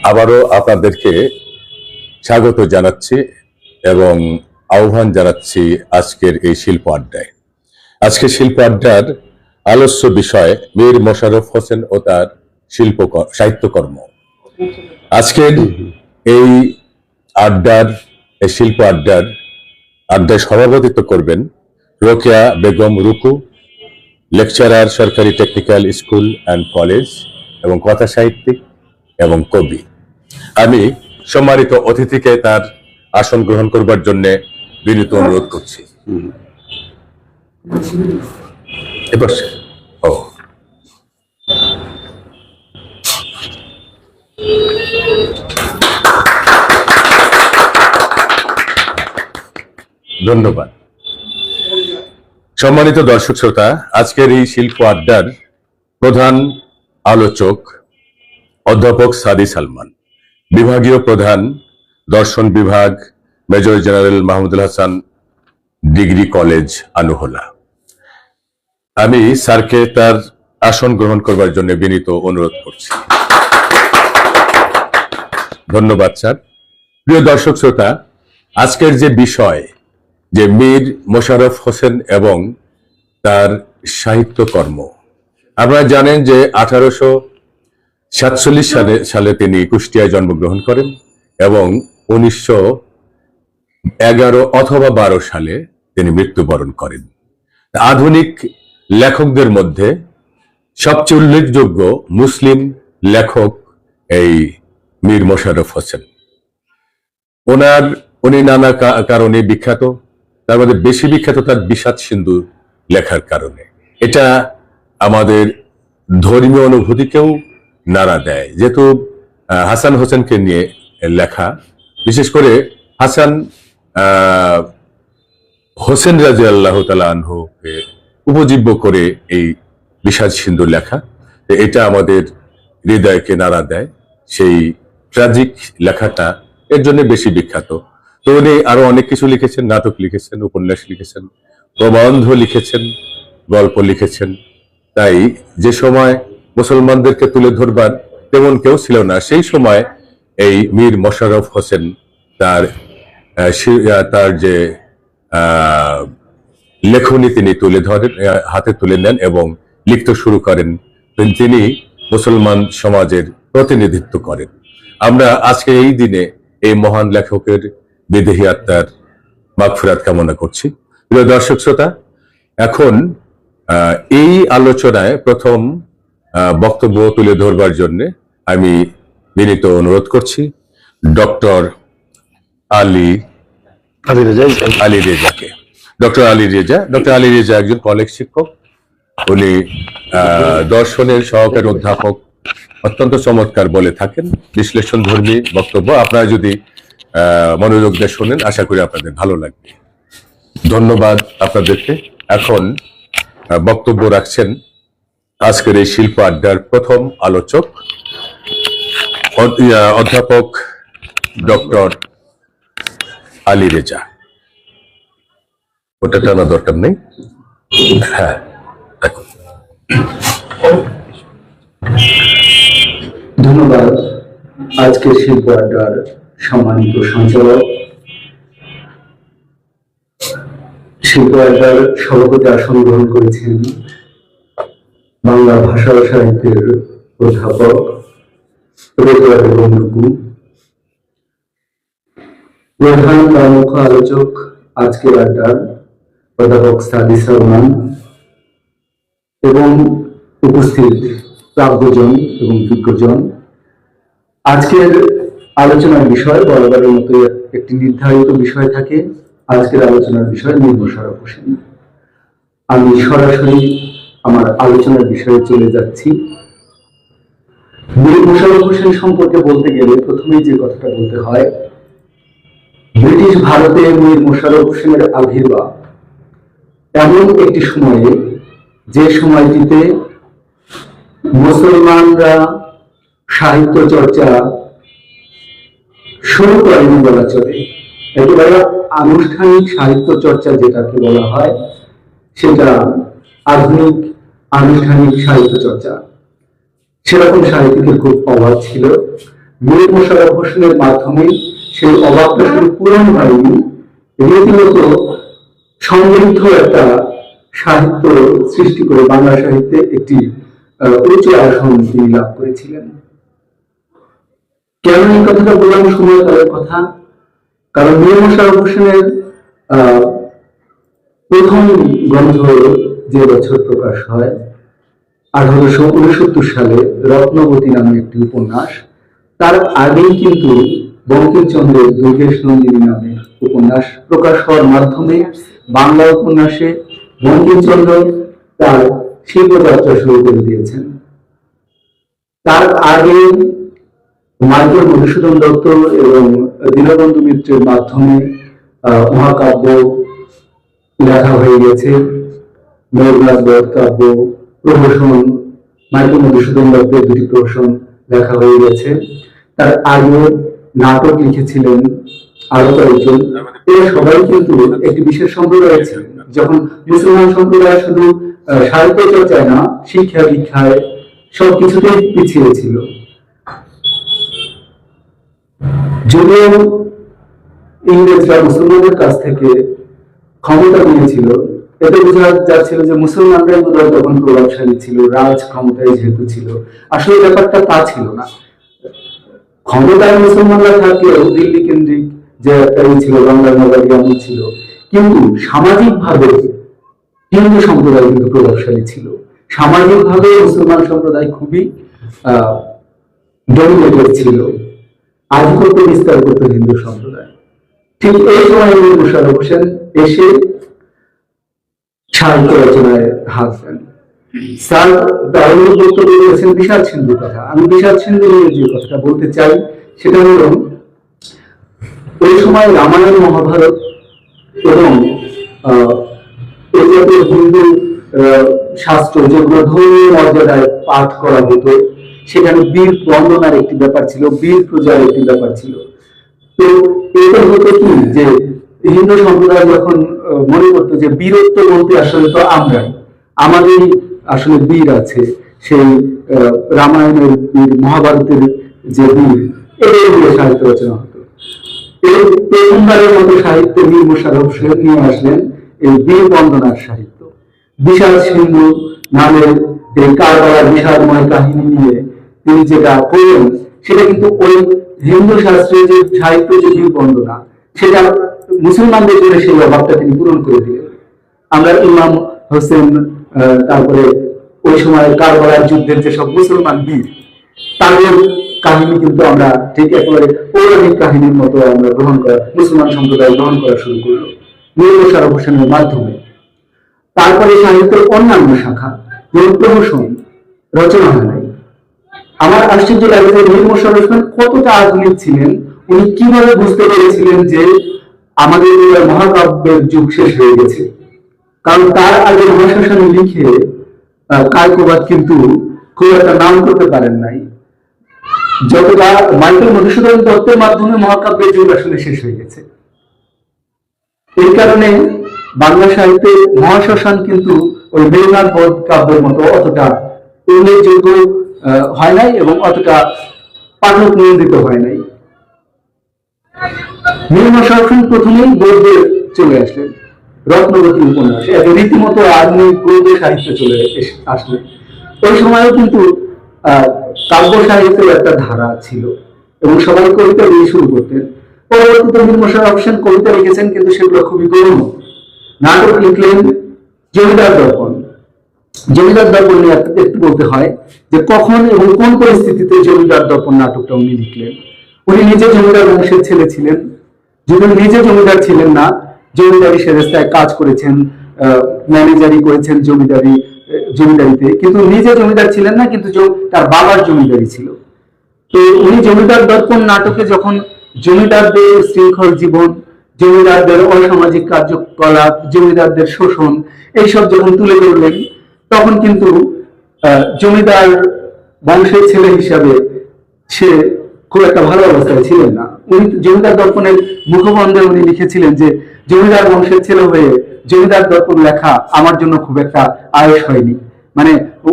আবারও আপনাদেরকে স্বাগত জানাচ্ছি এবং আহ্বান জানাচ্ছি আজকের এই শিল্প আড্ডায়। আজকে শিল্প আড্ডার আলোচ্য বিষয় মীর মোশাররফ হোসেন ও তার সাহিত্যকর্ম। আজকের এই শিল্প আড্ডায় সভাপতিত্ব করবেন রোকেয়া বেগম রুকু, লেকচারার, সরকারি টেকনিক্যাল স্কুল অ্যান্ড কলেজ এবং কথা সাহিত্যিক এবং কবি। আমি সম্মানিত অতিথিকে তার আসন গ্রহণ করবার জন্য বিনীত অনুরোধ করছি। ধন্যবাদ। সম্মানিত দর্শক শ্রোতা, আজকের এই শিল্প আড্ডার প্রধান আলোচক অধ্যাপক সাদি সালমান, বিভাগীয় প্রধান, দর্শন বিভাগ, major general Mahmudul Hasan degree college, Anuhola. আমি স্যারকে তার আসন গ্রহণ করবার জন্য বিনীত অনুরোধ করছি। ধন্যবাদ স্যার। প্রিয় দর্শক শ্রোতা, আজকের যে বিষয় যে মীর মোশাররফ হোসেন এবং তার সাহিত্যকর্ম, আপনারা জানেন যে 1847 সালে তিনি কুষ্টিয়ায় জন্মগ্রহণ করেন এবং 1911 অথবা 12 সালে তিনি মৃত্যুবরণ করেন। আধুনিক লেখকদের মধ্যে সবচেয়ে উল্লেখযোগ্য মুসলিম লেখক এই মীর মোশাররফ হোসেন। উনি নানা কারণে বিখ্যাত, তার মধ্যে বেশি বিখ্যাত তার বিষাদ সিন্ধু লেখার কারণে। এটা আমাদের ধর্মীয় অনুভূতিকেও নাড়া দেয়, যেহেতু হাসান হোসেনকে নিয়ে লেখা, বিশেষ করে হাসান হোসেন রাদিয়াল্লাহু তাআলা আনহুকে উপজীব্য করে এই বিষাদ সিন্ধু লেখা। এটা আমাদের হৃদয়কে নাড়া দেয়। সেই ট্র্যাজিক লেখাটা এর জন্য বেশি বিখ্যাত। তো উনি আরো অনেক কিছু লিখেছেন, নাটক লিখেছেন, উপন্যাস লিখেছেন, প্রবন্ধ লিখেছেন, গল্প লিখেছেন। তাই যে সময় মুসলমানদেরকে তুলে ধরবার তেমন কেউ ছিল না, সেই সময় এই মীর মোশাররফ হোসেন তার যে লেখনী তিনি তুলে ধরেন, হাতে তুলে নেন এবং লিখতে শুরু করেন। তিনি মুসলমান সমাজের প্রতিনিধিত্ব করেন। আমরা আজকে এই দিনে এই মহান লেখকের বিদেহী আত্মার মাগফিরাত কামনা করছি। প্রিয় দর্শক শ্রোতা, এখন এই আলোচনায় প্রথম বক্তব্য তুলে ধরবার জন্য আমি বিনীত অনুরোধ করছি ডক্টর আলী রেজাকে। ডক্টর আলী রেজা একজন কলেজ শিক্ষক। উনি দর্শনের সহকারী অধ্যাপক, অত্যন্ত চমৎকার বলে থাকেন, বিশ্লেষণ ধর্মী বক্তব্য। আপনারা যদি মনোযোগ দিয়ে শোনেন, আশা করি আপনাদের ভালো লাগবে। ধন্যবাদ আপনাদেরকে। এখন বক্তব্য রাখছেন আজকের এই শিল্প আড্ডার প্রথম আলোচক অধ্যাপক ডক্টর আলী রেজা। ওটা টানা দরকার নেই। হ্যাঁ, দেখুন। ধন্যবাদ। আজকের শিল্প আড্ডার সম্মানিত সঞ্চালক, শিল্প আড্ডার সভাপতি আসন গ্রহণ করেছেন বাংলা ভাষা ও সাহিত্যের অধ্যাপক রোকেয়া বেগম রুকু, প্রধান বা মুখ্য আলোচক আজকের আড্ডার অধ্যাপক সাদি সালমান এবং উপস্থিত প্রাজ্ঞজন এবং বিজ্ঞজন। আজকের আলোচনার বিষয় বরাবরের মতো একটি নির্ধারিত বিষয় থাকে। আজকের আলোচনার বিষয় মীর মোশাররফ হোসেন। আমি সরাসরি আমার আলোচনার বিষয়ে চলে যাচ্ছি। মীর মোশাররফ হোসেন সম্পর্কে বলতে গেলে প্রথমেই যে কথাটা বলতে হয়, ব্রিটিশ ভারতে মীর মোশাররফ হোসেনের আবির্ভাব এমন একটি সময়ে, যে সময়টিতে মুসলমানরা সাহিত্য চর্চা শুরু করেনি বলা চলে। একেবারে আনুষ্ঠানিক সাহিত্য চর্চা যেটাকে বলা হয়, সেটা আধুনিক আনুষ্ঠানিক সাহিত্য চর্চা। সেরকম সাহিত্যিকের খুব অভাব ছিল। মীর মোশাররফ হোসেনের মাধ্যমে সেই অভাবটা শুধু পূরণ হয়নি, রীতিমতো সমৃদ্ধ একটা সাহিত্য সৃষ্টি করে বাংলা সাহিত্যে একটি উচ্চ আসন তিনি লাভ করেছিলেন। কেন এই কথাটা বললাম সময়কালের কথা? কারণ মীর মোশাররফ হোসেনের প্রথম গ্রন্থ যে বছর প্রকাশ হয় 1869 সালে রত্নবতী নামে একটি উপন্যাস, তার আগেই কিন্তু বঙ্কিমচন্দ্রের দুর্গেশ নন্দিনী নামে উপন্যাস প্রকাশ হওয়ার মাধ্যমে বাংলা উপন্যাসে বঙ্কিমচন্দ্র তার শিল্পযাত্রা শুরু করে দিয়েছেন। তার আগে মাইকেল মধুসূদন দত্ত এবং দীনবন্ধু মিত্রের মাধ্যমে মহাকাব্য লেখা হয়ে গেছে। মেঘনাদ বধ কাব্য প্রহসন, মাইকেল মধুসূদন দত্তের দুটি প্রহসন লেখা হয়ে গেছে। তার আগে নাটক লিখেছিলেন আরো কয়েকজন। এরা সবাই কিন্তু একটি বিশেষ সম্প্রদায় ছিল। যখন মুসলমান সম্প্রদায় শুধু সাহিত্য চর্চায় না, শিক্ষা দীক্ষায় সবকিছুতেই পিছিয়ে ছিল। যদিও ইংরেজরা মুসলমানদের কাছ থেকে ক্ষমতা নিয়েছিল, এতে বোঝা যাচ্ছিল যে মুসলমানরাই বোধহয় তখন প্রভাবশালী ছিল, রাজ ক্ষমতায় যেহেতু ছিল। আসলে ব্যাপারটা তা ছিল না। ক্ষমতায় মুসলমানরা থাকলেও দিল্লি কেন্দ্রিক যে একটা ছিল, বাংলার নগরী আমল ছিল, কিন্তু সামাজিক ভাবে হিন্দু সম্প্রদায় কিন্তু প্রভাবশালী ছিল। সামাজিক ভাবে মুসলমান সম্প্রদায় খুবই ডমিনেটেড ছিল, আধিপত্য বিস্তার করত হিন্দু সম্প্রদায়। ঠিক এই সময় মীর মোশাররফ হোসেন এসে সাহিত্য রচনায় হাত দেন। স্যার দারুণ বক্তব্য দিয়েছেন বিষাদ সিন্ধুর কথা। আমি বিষাদ সিন্ধু নিয়ে যে কথাটা বলতে চাই সেটা হল, ওই সময় রামায়ণ, মহাভারত এবং এই জাতীয় হিন্দু শাস্ত্র যেগুলো ধর্মীয় মর্যাদায় পাঠ করা হতো, সেখানে বীর বন্দনার একটি ব্যাপার ছিল, বীর পূজার একটি ব্যাপার ছিল। তো এটা হতো কি যে হিন্দু সম্প্রদায় যখন মনে করতো যে বীরত্ব বলতে আসলে তো আমরাই, আমাদের আসলে বীর আছে, সেই রামায়ণের বীর, মহাভারতের যে বীর, এটাই দিয়ে সাহিত্য রচনা হতো। এই প্রথমবারের মতো সাহিত্য মীর মোশাররফ হোসেন নিয়ে আসলেন এই বীর বন্দনার সাহিত্য। বিষাদ সিন্ধু নামের এই কারবালার বিষাদময় কাহিনী নিয়ে তিনি যেটা করলেন, সেটা কিন্তু ওই হিন্দু শাস্ত্রের যে সাহিত্য, যে বীর বন্দনা, সেটা মুসলমানদের জন্য সেই অভাবটা তিনি পূরণ করে দিলেন। আমরা ইমাম হোসেন, তারপরে ওই সময় কারবালার যুদ্ধের যেসব মুসলমান বীর, তাদের কাহিনী কিন্তু আমরা ঠিক একেবারে পৌরাণিক কাহিনীর মতো আমরা গ্রহণ করা, মুসলমান সম্প্রদায় গ্রহণ করা শুরু করলো মীর মোশাররফ হোসেনের মাধ্যমে। তারপরে সাহিত্যের অন্যান্য শাখা যেমন প্রহসন রচনা হয় নাই। আমার আশ্চর্য লাগে যে মীর মোশাররফ হোসেন কতটা আধুনিক ছিলেন। উনি কিভাবে বুঝতে পেরেছিলেন যে আমাদের মহাকাব্যের যুগ শেষ হয়ে গেছে? কারণ তার আগে মহাশ্মশানে লিখে কায়কবাদ কিন্তু খুব একটা নাম করতে পারেন নাই। যতটা মাইকেল মধুসূদন দত্তের মাধ্যমে মহাকাব্যের যুগ আসলে শেষ হয়ে গেছে। এই কারণে বাংলা সাহিত্যে মহাশ্মশান কিন্তু ওই মেঘনাদ বধ কাব্যের মতো অতটা উল্লেখযোগ্য হয় নাই এবং অতটা পাঠক নিয়ন্ত্রিত হয় নাই। মীর মোশাররফ হোসেন প্রথমেই গদ্যে চলে আসলেন, রত্নবতী উপন্যাস, রীতিমতো আধুনিক গদ্য সাহিত্য চলে আসলেন। ওই সময়ও কিন্তু কাব্য সাহিত্যের একটা ধারা ছিল এবং সবাই কবিতা দিয়ে শুরু করতেন। পরবর্তীতে মীর মোশাররফ হোসেন কবিতা লিখেছেন, কিন্তু সেগুলো খুবই গৌণ। নাটক লিখলেন জমিদার দর্পণ। জমিদার দর্পণ নিয়ে একটু বলতে হয় যে কখন এবং কোন পরিস্থিতিতে জমিদার দর্পণ নাটকটা উনি লিখলেন। উনি নিজে জমিদার বংশের ছেলে ছিলেন, যদি নিজে জমিদার ছিলেন না, জমিদারি সেরেস্তায় কাজ করেছেন, ম্যানেজারি করেছেন জমিদারিতে, কিন্তু নিজে জমিদার ছিলেন না, কিন্তু তার বাবার জমিদারি ছিল। তো উনি জমিদার দর্পণ নাটকে যখন জমিদারদের শৃঙ্খল জীবন, জমিদারদের অসামাজিক কার্যকলাপ, জমিদারদের শোষণ, এইসব যখন তুলে ধরলেন, তখন কিন্তু জমিদার বংশের ছেলে হিসাবে সে খুব একটা ভালো অবস্থায় ছিলেন না। উনি জমিদার দর্পণের মুখবন্ধে উনি লিখেছিলেন যে জমিদার বংশের ছেলে হয়ে জমিদার দর্পণ লেখা আমার জন্য খুব একটা আয়েস হয়নি। মানে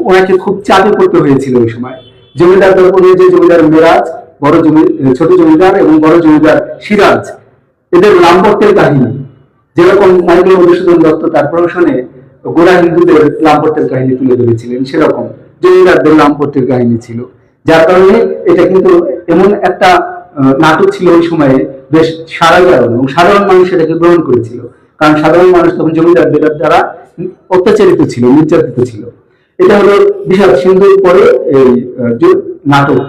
ওনাকে খুব চাপে পড়তে হয়েছিল ওই সময়। জমিদার দর্পণের যে জমিদার মেরাজ, ছোট জমিদার এবং বড় জমিদার সিরাজ, এদের লাম্পটের কাহিনী, যেরকম মাইকেল মধুসূদন দত্ত তার প্রহসনে গোড়া হিন্দুদের লাম্পটের কাহিনী তুলে ধরেছিলেন, সেরকম জমিদারদের লাম্পটের কাহিনী ছিল। যার কারণে এটা কিন্তু এমন একটা নাটক ছিল ওই সময়ে, বেশ সারা কারণ, এবং সাধারণ মানুষ এটাকে গ্রহণ করেছিল, কারণ সাধারণ মানুষ তখন জমিদারদের দ্বারা অত্যাচারিত ছিল, নির্যাতিত ছিল। এটা হলো বিশাল সিন্ধুর পরে এই নাটক,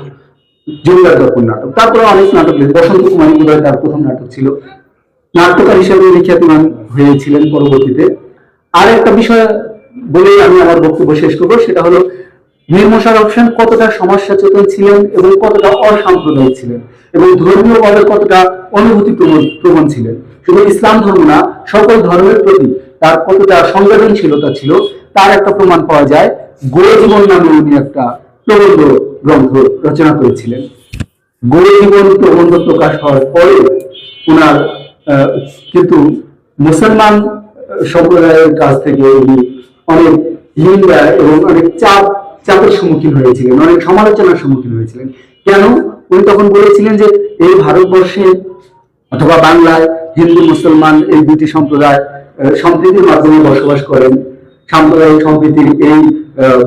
জমিদার দর্পণ নাটক। তারপরে অনেক নাটক, বসন্ত কুমারী বোধহয় তার প্রথম নাটক ছিল, নাট্যকার হিসেবে বিখ্যাতমান হয়েছিলেন পরবর্তীতে। আর একটা বিষয় বলেই আমি আমার বক্তব্য শেষ করবো, সেটা হলো মীর মশাররফ হোসেন কতটা সমাজ সচেতন ছিলেন এবং কতটা অসাম্প্রদায়িক ছিলেন, এবং ধর্মীয়ভাবে কতটা অনুভূতি প্রবণ ছিলেন। শুধু ইসলাম ধর্ম না, সকল ধর্মের প্রতি তার কতটা সংবেদনশীলতা ছিল, তার একটা প্রমাণ পাওয়া যায়। গোড় জীবন নামে উনি একটা প্রবন্ধ গ্রন্থ রচনা করেছিলেন। গোড় জীবন প্রবন্ধ প্রকাশ হওয়ার পরে উনার কিন্তু মুসলমান সম্প্রদায়ের কাছ থেকে উনি অনেক নিন্দা এবং অনেক চাপের সম্মুখীন হয়েছিলেন, অনেক সমালোচনার সম্মুখীন হয়েছিলেন। কেন? উনি তখন বলেছিলেন যে এই ভারতবর্ষে অথবা বাংলায় হিন্দু মুসলমান এই দুটি সম্প্রদায় সম্প্রীতির মাধ্যমে বসবাস করেন। সাম্প্রদায়িক সম্প্রীতির এই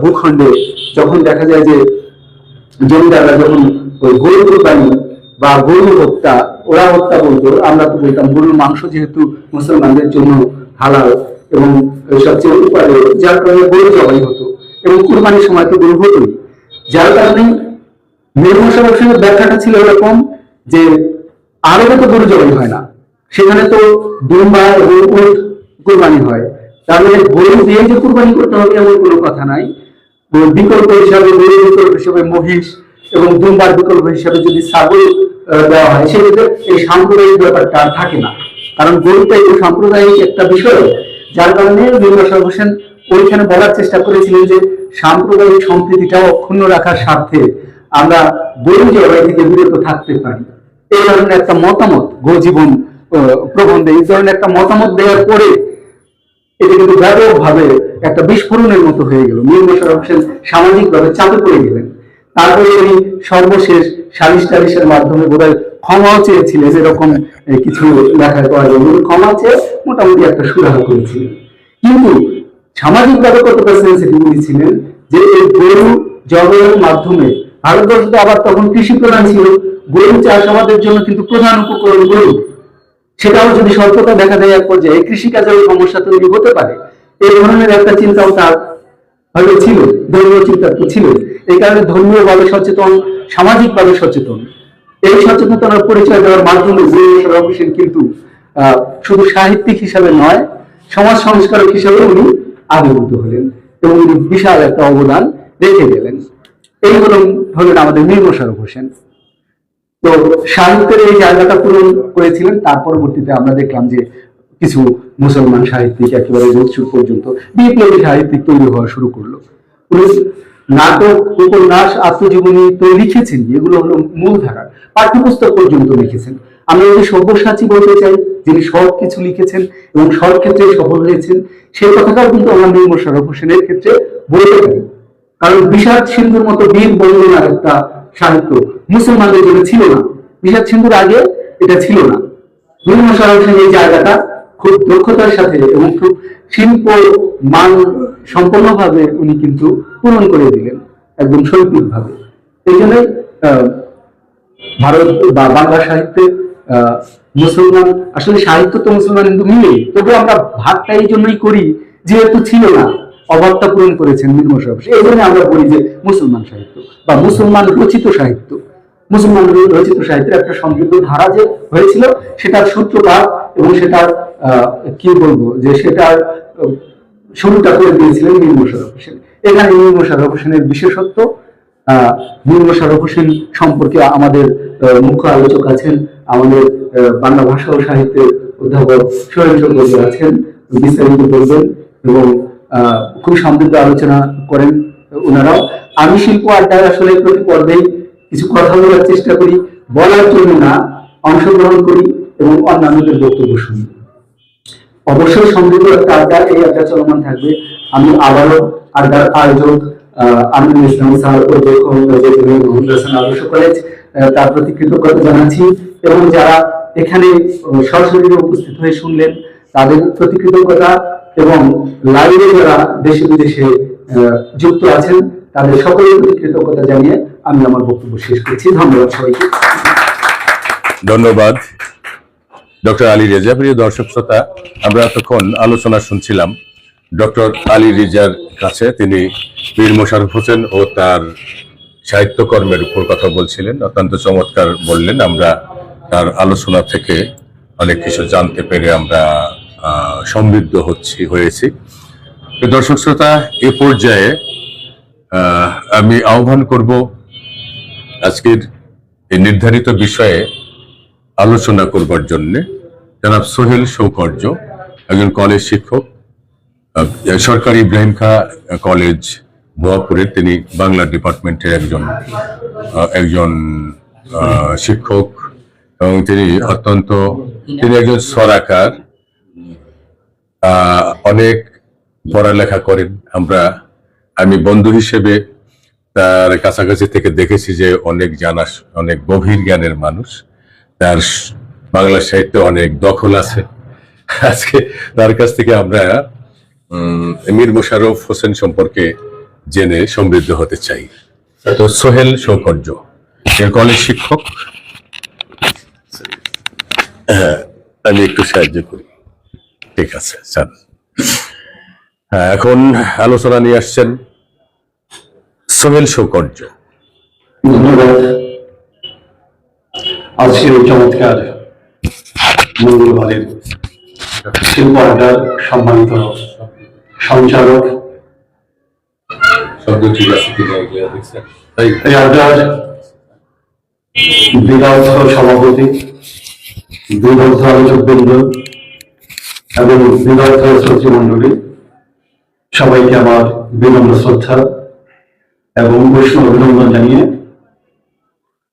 ভূখণ্ডে যখন দেখা যায় যে জমিদাররা যখন গরু কোরবানি বা গরু হত্যা, ওরা হত্যা বলতো, আমরা তো বলতাম গরুর মাংস যেহেতু মুসলমানদের জন্য হালাল এবং সবচেয়ে উপাদেয়, যার কারণে গরু জবাই হতো, এবং কুরবানির সময় তো গরু হতোই। যার কারণে মীর মশাররফ হোসেনের ব্যাখ্যাটা ছিল এরকম যে আরবে তো গরু জবাই হয় না, সেখানে তো দুম্বা এবং উট কুরবানি হয়, তার মানে গরু দিয়ে যে কুরবানি করতে হবে এমন কোনো কথা নাই। বিকল্প হিসাবে গরুর বিকল্প হিসাবে মহিষ এবং দুম্বার বিকল্প হিসাবে যদি ছাগল দেওয়া হয়, সেক্ষেত্রে এই সাম্প্রদায়িক ব্যাপারটা আর থাকে না, কারণ গরুটা এই সাম্প্রদায়িক একটা বিষয়। যার কারণে মীর মশাররফ হোসেন ওইখানে বলার চেষ্টা করেছিলেন যে সাম্প্রদায়িক সম্প্রীতিটা অক্ষুণ্ণ রাখার স্বার্থে আমরা গরু জবাই থেকে বিরত থাকতে পারি। এই ধরনের একটা মতামত গোজীবন প্রবন্ধে, এই ধরনের একটা মতামত দেওয়ার পরে এটা কিন্তু ব্যাপকভাবে একটা বিস্ফোরণের মতো হয়ে গেল। মীর মশাররফ হোসেন সামাজিকভাবে চাপে পড়ে গেলেন। তারপরে উনি সর্বশেষ সালিশ টালিশের মাধ্যমে বোধহয় ক্ষমাও চেয়েছিলেন, এরকম কিছু লেখায় পাওয়া যায়। উনি ক্ষমা চেয়ে মোটামুটি একটা সুরাহা করেছিলেন। কিন্তু সামাজিকভাবে কতটা সেন্সিটিভ উনি ছিলেন যে এই গরু জবাইয়ের মাধ্যমে, ভারতবর্ষে আবার তখন কৃষি প্রধান ছিল, গরু চাষ আমাদের জন্য কিন্তু প্রধান উপকরণ গরু, সেটাও যদি স্বল্পতা দেখা দেয় এক পর্যায়ে কৃষিকাজের সমস্যা তৈরি হতে পারে, এই ধরনের একটা চিন্তাও তার হয়তো ছিল, ধর্মীয় চিন্তা তো ছিল। এই কারণে ধর্মীয় ভাবে সচেতন, সামাজিক ভাবে সচেতন, এই সচেতনতার পরিচয় দেওয়ার মাধ্যমে মীর মশাররফ হোসেন কিন্তু শুধু সাহিত্যিক হিসাবে নয়, সমাজ সংস্কারক হিসাবে উনি আবির্ভূত হলেন এবং উনি বিশাল একটা অবদান রেখে গেলেন। এই হলেন আমাদের মীর মশাররফ হোসেন। তো সাহিত্যের এই জায়গাটা পূরণ করেছিলেন। তার পরবর্তীতে আমরা দেখলাম যে কিছু মুসলমান সাহিত্যিক একেবারে যোগসুর পর্যন্ত বিপ্লবী সাহিত্যিক তৈরি হওয়া শুরু করলো। নাটক, উপন্যাস, আত্মজীবনী তো লিখেছেন, এগুলো হলো মূল ধারার, পাঠ্যপুস্তক পর্যন্ত লিখেছেন। আমরা যদি সব্যসাচী বলতে চাই, যিনি সব কিছু লিখেছেন এবং সব ক্ষেত্রে সফল হয়েছেন, সেই কথাটাও কিন্তু আমরা মীর মশাররফ হোসেনের ক্ষেত্রে বলতে পারি। কারণ বিষাদ সিন্ধুর মতো বীর বন্দনার একটা সাহিত্য মুসলমানদের জন্য ছিল না, বিষাদ সিন্ধুর আগে এটা ছিল না। মীর মশাররফ হোসেন এই জায়গাটা খুব দক্ষতার সাথে এবং খুব শিল্প মান সম্পন্নভাবে উনি কিন্তু পূরণ করে দিলেন, একদম শৈল্পিক ভাবে। এই জন্য ভারত বা বাংলা সাহিত্যে মুসলমান, আসলে সাহিত্য তো মুসলমান কিন্তু মিলে, তবু আমরা ভাগটা এই জন্যই করি যেহেতু ছিল না, অভাবটা পূরণ করেছেন মীর মশাররফ হোসেন। এই জন্য আমরা বলি যে মুসলমান সাহিত্য বা মুসলমান রচিত সাহিত্য, মুসলমান রচিত সাহিত্যের একটা সমৃদ্ধ ধারা যে হয়েছিল, সেটার সূত্রপাত এবং সেটার কি বলবো যে সেটার শুরুটা করে দিয়েছিলেন মীর মশাররফ হোসেন। এখানে মীর মশাররফ হোসেনের বিশেষত্ব। মীর মশাররফ হোসেন সম্পর্কে আমাদের মুখ্য আলোচক আছেন, আমাদের বাংলা ভাষা ও সাহিত্যের অধ্যাপক সোহেল চন্দ্র আছেন, বিস্তারিত বলবেন এবং খুব সমৃদ্ধ আলোচনা করেন ওনারাও। আমি শিল্প আড্ডায় আসলে প্রতি পর্বেই কিছু কথা বলার চেষ্টা করি, বলার জন্য না, অংশগ্রহণ করি এবং অন্যান্যদের বক্তব্য শুনি। অবশ্যই সমৃদ্ধ একটা আড্ডা, এই আড্ডা চলমান থাকবে। আমি আবারও আড্ডার আয়োজক আমিনুল ইসলাম স্যার অধ্যক্ষ মোহাম্মদ হাসান আদর্শ কলেজ, তার প্রতি কৃতজ্ঞতা জানাচ্ছি, এবং যারা এখানে সরাসরি উপস্থিত হয়ে শুনলেন তাদের প্রতি কৃতজ্ঞতা, এবং লাইভে যারা দেশে বিদেশে যুক্ত আছেন তাদের সকলের প্রতি কৃতজ্ঞতা জানিয়ে আমি আমার বক্তব্য শেষ করছি। ধন্যবাদ সবাইকে। ধন্যবাদ ডক্টর আলী রেজা। প্রিয় দর্শক শ্রোতা, আমরা এতক্ষণ আলোচনা শুনছিলাম ডক্টর আলী রেজার কাছে। তিনি বীর মোশাররফ হোসেন ও তার সাহিত্যকর্মের উপর কথা বলছিলেন, অত্যন্ত চমৎকার বললেন। আমরা তার আলোচনা থেকে অনেক কিছু জানতে পেরে আমরা সমৃদ্ধ হয়েছি। দর্শক শ্রোতা, এ পর্যায়ে আমি আহ্বান করব আজকের এই নির্ধারিত বিষয়ে আলোচনা করবার জন্য জনাব সোহেল সৌকর্য, একজন কলেজ শিক্ষক, সরকারি ইব্রাহিম খা কলেজ ভুয়াপুরের। তিনি বাংলা ডিপার্টমেন্টের একজন শিক্ষক, এবং তিনি একজন সরাকার, অনেক পড়ালেখা করেন। আমি বন্ধু হিসেবে তার কাছাকাছি থেকে দেখেছি যে অনেক গভীর জ্ঞানের মানুষ। তার বাংলা সাহিত্যে অনেক দখল আছে। আজকে তার কাছ থেকে আমরা মীর মোশাররফ হোসেন সম্পর্কে জেনে সমৃদ্ধ হতে চাই। তো সোহেল সৌকর্য, কলেজ শিক্ষক, আমি একটু সাহায্য করি। ঠিক আছে স্যার। হ্যাঁ, এখন আলোচনা নিয়ে আসছেন সোহেল সৌকর্য। ধন্যবাদ। আজকের এই চমৎকার মঙ্গলবারের শিল্প আড্ডার সম্মানিত সঞ্চালক, এই আড্ডার বিদগ্ধ সভাপতি, বিদগ্ধ আলোচকবৃন্দ এবং বিদগ্ধ শ্রোতৃমণ্ডলী, সবাইকে আমার বিনম্র শ্রদ্ধা এবং বৈষ্ণব অভিনন্দন জানিয়ে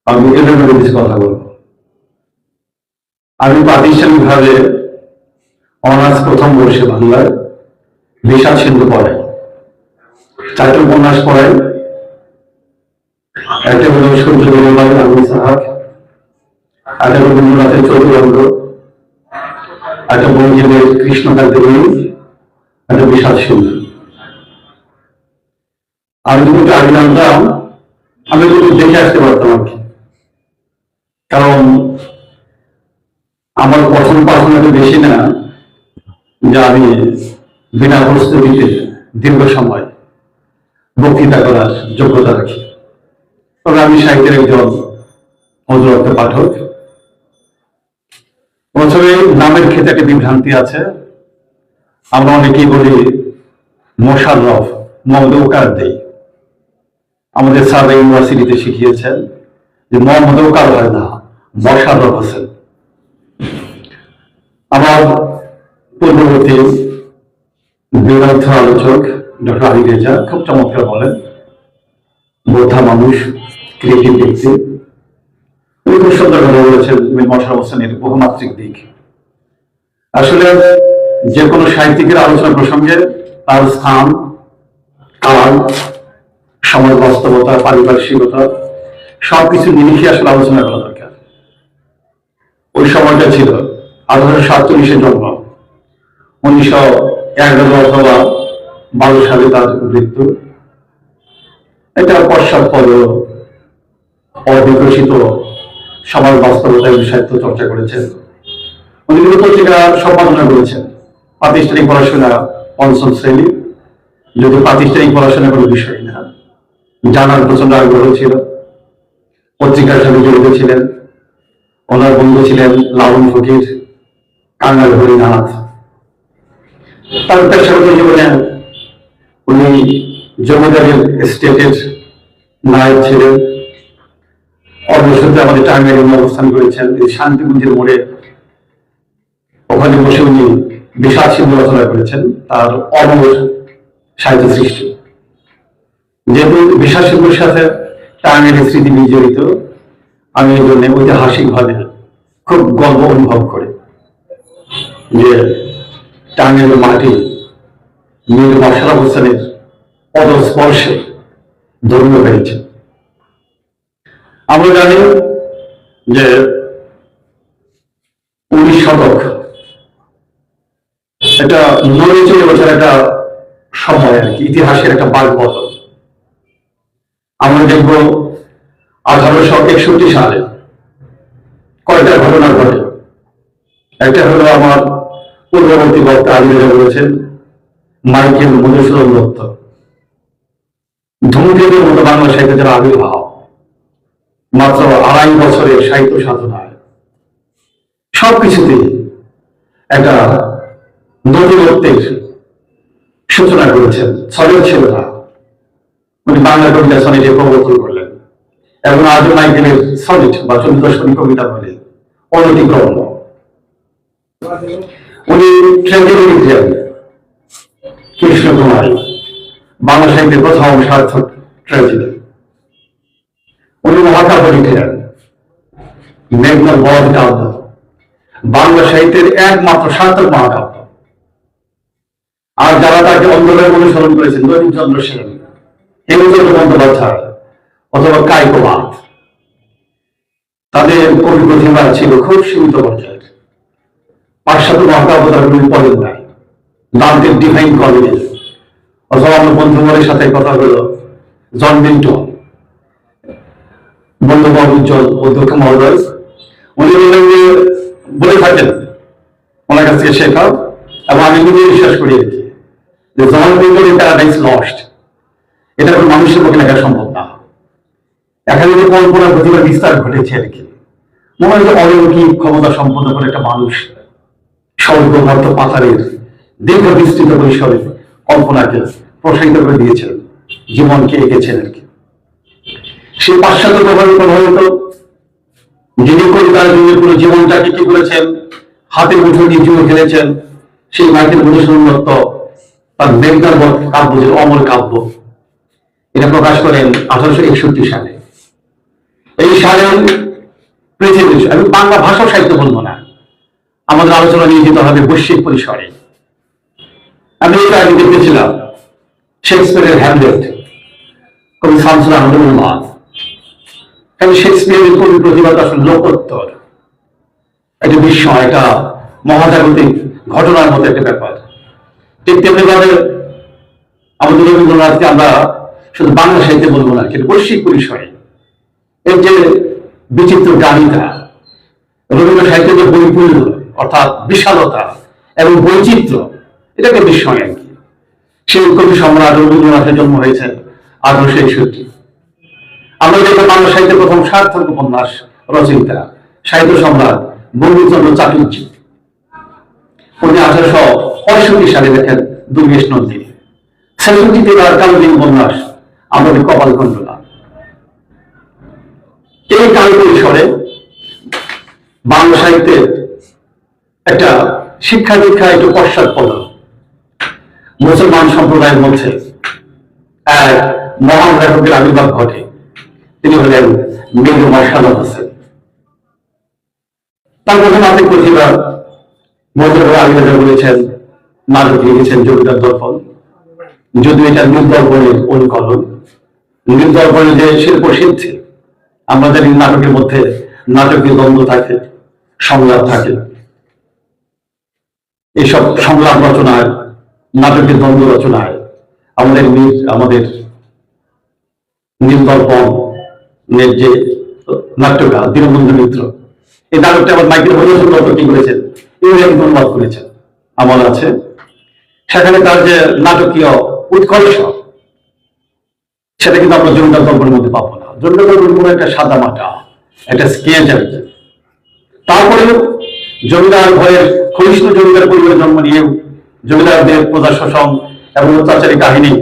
আমি এদের কিছু কথা বলব। আমি প্রাতিষ্ঠানিকভাবে অনার্স প্রথম বর্ষে বাংলায় বিষাদ সিন্ধু পড়াই, 4টি উপন্যাস পড়াই। একটা হল সূর্য বিনিময় আগুন সাহাব, একটা রবীন্দ্রনাথের চতুরঙ্গ, একটা বঙ্কিমের কৃষ্ণকান্তের, একটা বিষাদ সিন্ধু। আমি যদি আগে জানতাম আমি যদি দেখে আসতে পারতাম আর কি, কারণ আমার পঠন পাঠন এত বেশি না যে আমি বিনা প্রস্তুতিতে দীর্ঘ সময় বক্তৃতা করার যোগ্যতা রাখি। তবে আমি সাহিত্যের একজন অজরক্ত পাঠক। প্রথমে নামের ক্ষেত্রে একটা বিভ্রান্তি আছে। আমরা অনেকেই বলি মোশাররফ, মোহাম্মদ ওকার দেই। আমাদের স্যার ইউনিভার্সিটিতে শিখিয়েছেন যে মোহাম্মদ ওকার হয় না, মোশাররফ হোসেন। আমার পূর্ববর্তী বিদগ্ধ আলোচক ডক্টর আলী রেজা খুব চমৎকার বলেন, বোদ্ধা মানুষ, ক্রিয়েটিভ ব্যক্তি। উনি খুব সুন্দর কথা বলেছেন মোশাররফ হোসেনের বহুমাত্রিক দিক। আসলে যে কোনো সাহিত্যিকের আলোচনা প্রসঙ্গে তার স্থান, কাল, সময়, বাস্তবতা, পারিপার্শ্বিকতা সবকিছু নিরিখে আসলে আলোচনা করা দরকার। ওই সময়টা ছিল 1847 জন্ম, 1911 অথবা 12 সালে তার মৃত্যু। এটা পশ্চাৎপদ অবিকশিত সমাজ বাস্তবতায় সাহিত্য চর্চা করেছেন। উনি বিভিন্ন পত্রিকা সম্পাদনা করেছেন। প্রাতিষ্ঠানিক পড়াশোনা 5ম শ্রেণী, যদি প্রাতিষ্ঠানিক পড়াশোনা কোনো বিষয় না, জানার প্রচন্ড আগ্রহ ছিল। পত্রিকার সাথে জড়িত ছিলেন। ওনার বন্ধু ছিলেন লালন ফকির, কাঙ্গাল হরিনাথ। তার পেশাগত জীবনে উনি জমিদারের স্টেটের নায়ক ছিলেন। অবশ্যই আমাদের টাঙ্গাইলে অবস্থান করেছেন। শান্তিকুঞ্জের মোড়ে ওখানে বসে উনি বিষাদ সিন্ধু রচনা করেছেন, তার অমর সাহিত্য সৃষ্টি। যেহেতু বিষাদ সিন্ধুর সাথে টাঙ্গাইলের স্মৃতি বিজড়িত, আমি এই জন্য ঐতিহাসিক ভাবে খুব গর্ব অনুভব করি যে টাঙ্গাইলের মাটি মীর মোশাররফ হোসেনের পদস্পর্শে ধর্মীয় হয়েছে। আমরা জানি যে 19 শতক একটা নড়ে চলে বছর একটা সময় আর কি, ইতিহাসের একটা বাঘ বদল। আমরা দেখব 1861 সালে কয়টা ঘটনা ঘটে। একটা হলো আমার পূর্ববর্তী বক্তা আলিরা বলেছেন মাইকেল মধুসূদন দত্ত, ধূমকেতুর মতো বাংলা সাহিত্যের আবির্ভাব মাত্র 2.5 বছরের সাহিত্য সাধনায় সবকিছুতেই একটা নতুনত্বের সূচনা করেছেন। সলিড ছিল না, উনি বাংলা কবিতা সনেটে প্রবর্তন করলেন এবং আজও মাইকেলের সনেট বা 14 কবিতা বলে অনতিক্রম। উনি ট্র্যাজেডি লিখলেন কৃষ্ণ কুমারী, বাংলা সাহিত্যের প্রথম সার্থক ট্র্যাজেডি। উনি মহাকাব্য লিখলেন মেঘনার বধ কাব্য, বাংলা সাহিত্যের একমাত্র সার্থক মহাকাব্য। আর যারা তাকে অন্ধকার অনুসরণ করেছেন দৈনিকচন্দ্র সেন, হেমচন্দ্র বন্দ্যোপাধ্যায় অথবা কায়কোবাদ, তাদের কবি প্রতিভা ছিল খুব সীমিত পর্যায়ের। পাশ্চাত্য মহাকাব্য তার কোনো পদের নাই। দান্তের ডিভাইন কমেডি অথবা আমার বন্ধুবরের সাথে কথা হলো জন মিল্টন, বন্ধুবর উজ্জ্বল অধ্যক্ষ মহোদয়, উনি বলে থাকেন ওনার কাছ থেকে শেখা, এবং আমি নিজে বিশ্বাস করি আর কি, যে জন মিল্টনের প্যারাডাইস লস্ট এটা কোনো মানুষের পক্ষে লেখা সম্ভব না। এখানে যে কল্পনার প্রতিভা বিস্তার ঘটেছে আর কি, মনে হয় যে অলৌকিক ক্ষমতা সম্পন্ন করে একটা মানুষ স্বর্গবর্ত পাতারের দীর্ঘ বিস্তৃত পরিসরে কল্পনাকে প্রসারিত করে দিয়েছেন, জীবনকে এঁকেছেন আর কি। সেই পাশ্চাত্য প্রভাবিত যিনি কবিতার যুগে পুরো জীবনটাকে কি করেছেন, হাতের মুঠো দিয়ে জুড়ে ফেলেছেন, সেই মাইকেল মধুসূদন দত্ত তার মেঘনার বধ কাব্য, যে অমর কাব্য, এটা প্রকাশ করেন 1861 সালে। এই সালে পৃথিবীর, আমি বাংলা ভাষা সাহিত্য বলবো না, আমাদের আলোচনা নিয়ে যেতে হবে বৈশ্বিক পরিসরে। আমি এটা আগে দেখেছিলাম শেক্সপিয়ারের হ্যামলেট, কবি শামসুল আহমদ মোহাম্মদ। কারণ শেক্সপিয়ারের কবি প্রতিভা আসলে লোকোত্তর, একটা বিস্ময়, একটা মহাজাগতিক ঘটনার মতো একটা ব্যাপার। ঠিক তেমনিভাবে আমাদের রবীন্দ্রনাথকে আমরা শুধু বাংলা সাহিত্যে বলবো না, কিন্তু বৈশ্বিক পরিসরে এর যে বিচিত্র গানিতা, রবীন্দ্র সাহিত্যের যে বৈপুল্য অর্থাৎ বিশালতা এবং বৈচিত্র্য, এটাকে বিস্ময় আর কি। সেই কবি সম্রাট রবীন্দ্রনাথের জন্ম হয়েছে 1861। আমরা যেটা বাংলা সাহিত্যের প্রথম সার্থক উপন্যাস রচয়িতা সাহিত্য সম্রাট বঙ্কিমচন্দ্র চাটুর্যী, উনি 1865 সালে লেখেন দুর্গেশ নন্দিনী। 66-তে তার কালজয়ী উপন্যাস আমাদের কপালকুণ্ডলা। এই কাল পরিসরে বাংলা সাহিত্যের একটা শিক্ষা দীক্ষা একটু পশ্চাৎপদ মুসলমান সম্প্রদায়ের মধ্যে এক মহান লেখকের আবির্ভাব ঘটে। তিনি হলেন মীর মশাররফ হোসেন। তার প্রথমাত্মিক প্রতিভা মজুর আলিরা বলেছেন, নাটক লিখেছেন জমিদার দর্পণ, যদিও এটা নীল দর্পণের অনুকরণ। নীল দর্পণের যে শিল্প সিদ্ধি, আমরা জানি নাটকের মধ্যে নাটকীয় দ্বন্দ্ব থাকে, সংলাপ থাকে। এইসব সংলাপ রচনায়, নাটকের দ্বন্দ্ব রচনায় আমাদের নীল দর্পণের যে নাট্যকার দীনবন্ধু মিত্র, এই নাটকটা আবার মাইকেল মধুসূদন দত্ত কি করেছেন, ইংরেজি অনুবাদ করেছেন, আমার আছে। সেখানে তার যে নাটকীয় উৎকর্ষ, সেটা কিন্তু আমরা জমিদার দর্পণের মধ্যে পাবো না। জমিদার দর্পণ পুরো একটা সাদা মাটা, একটা স্কেচ আর কি। তারপরে জমিদার ঘরের ক্ষয়িষ্ণু জমিদার পরিবারে জন্ম নিয়েও জমিদারদের প্রজা শোষণ এবং অত্যাচারী কাহিনী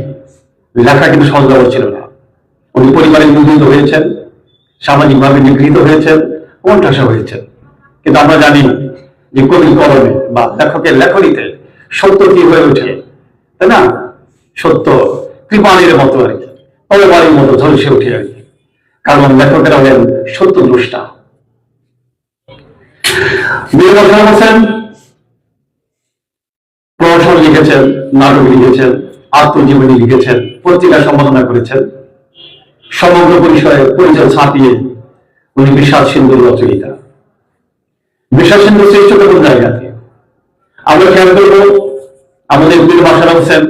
লেখা কিন্তু সহজ ব্যাপার ছিল না। উনি পরিবারে নিগৃহীত হয়েছেন, সামাজিকভাবে নিগৃহীত হয়েছেন, কোণঠাসা হয়েছেন। কিন্তু আমরা জানি যে কবির কলমে বা লেখকের লেখনীতে সত্য কি হয়ে ওঠে, তাই না? সত্য কৃপাণীর মতো আর কি, তলবাড়ির মতো ঝলসে উঠে আর কি, কারণ লেখকেরা হলেন সত্য দ্রষ্টা। মীর মশাররফ হোসেন প্রহসন লিখেছেন, নাটক লিখেছেন, আত্মজীবনী লিখেছেন, পত্রিকা সম্পাদনা করেছেন। সমগ্র পরিচয় ছাপিয়ে উনি বিষাদ সিন্ধুর রচয়িতা। বিষাদ সিন্ধু শ্রেষ্ঠ কোন জায়গাতে আমরা খেয়াল করবো, আমাদের বীর বাশার হোসেন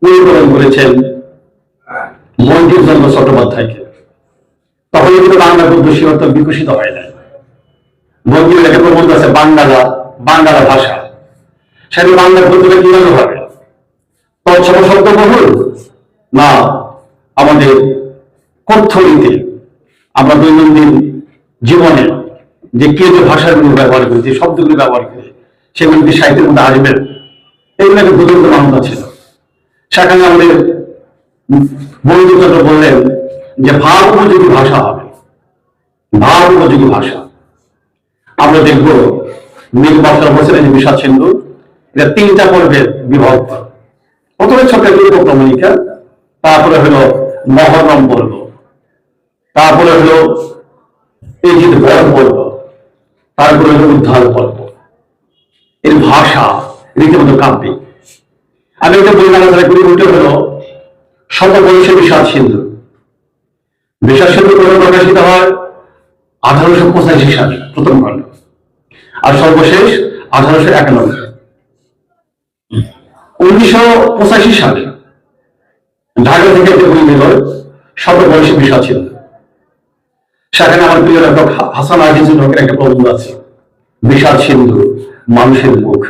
অনুকরণ করেছেন বঙ্কিমচন্দ্র চট্টোপাধ্যায়কে। তখন কিন্তু বাংলা গদ্য শিহরত বিকশিত হয় নাই। বঙ্কিমের একটা প্রবন্ধ আছে বাঙ্গালা ভাষা, সেটা বাংলা গদ্যটা কিভাবে হবে? তৎসম শব্দবহুল না আমাদের কথ্য রীতি, আমরা দৈনন্দিন জীবনে যে কেন্দ্রীয় ভাষাগুলো ব্যবহার করি, যে শব্দগুলো ব্যবহার করি, সেগুলো কি সাহিত্যের মধ্যে আসবে? এগুলো একটা দুর্দান্ত মানতা ছিল। সেখানে আমাদের বঙ্কিমচন্দ্র বললেন যে ভাব উপযোগী ভাষা হবে, ভাব উপযোগী ভাষা। আমরা দেখবো মীর বাশার হোসেনের যে বিষাদ সিন্ধু, এটা 3টা পর্বে বিভক্ত। প্রথমে ছোট একটি উপক্রমণিকা, তারপরে হলো মহরম পর্ব, তারপরে হলো এই যে বর পর্ব, তারপরে হলো উদ্ধার পর্ব। এর ভাষা রীতিমতো কাব্যিক। আমি এটা বললাম উঠে হলো শতবর্ষে বিষাদ সিন্ধু। বিষাদ সিন্ধু প্রকাশিত হয় 1885 সালে প্রথম খণ্ড, আর সর্বশেষ 1891। 1985 সালে ঢাকা থেকে একটা বই বের হয় শতবর্ষে বিষাদ সিন্ধু। সেখানে আমার প্রিয় লেখক হাসান আজিজুল হকের একটা প্রবন্ধ আছে, বিষাদ সিন্ধু মানুষের মুখ।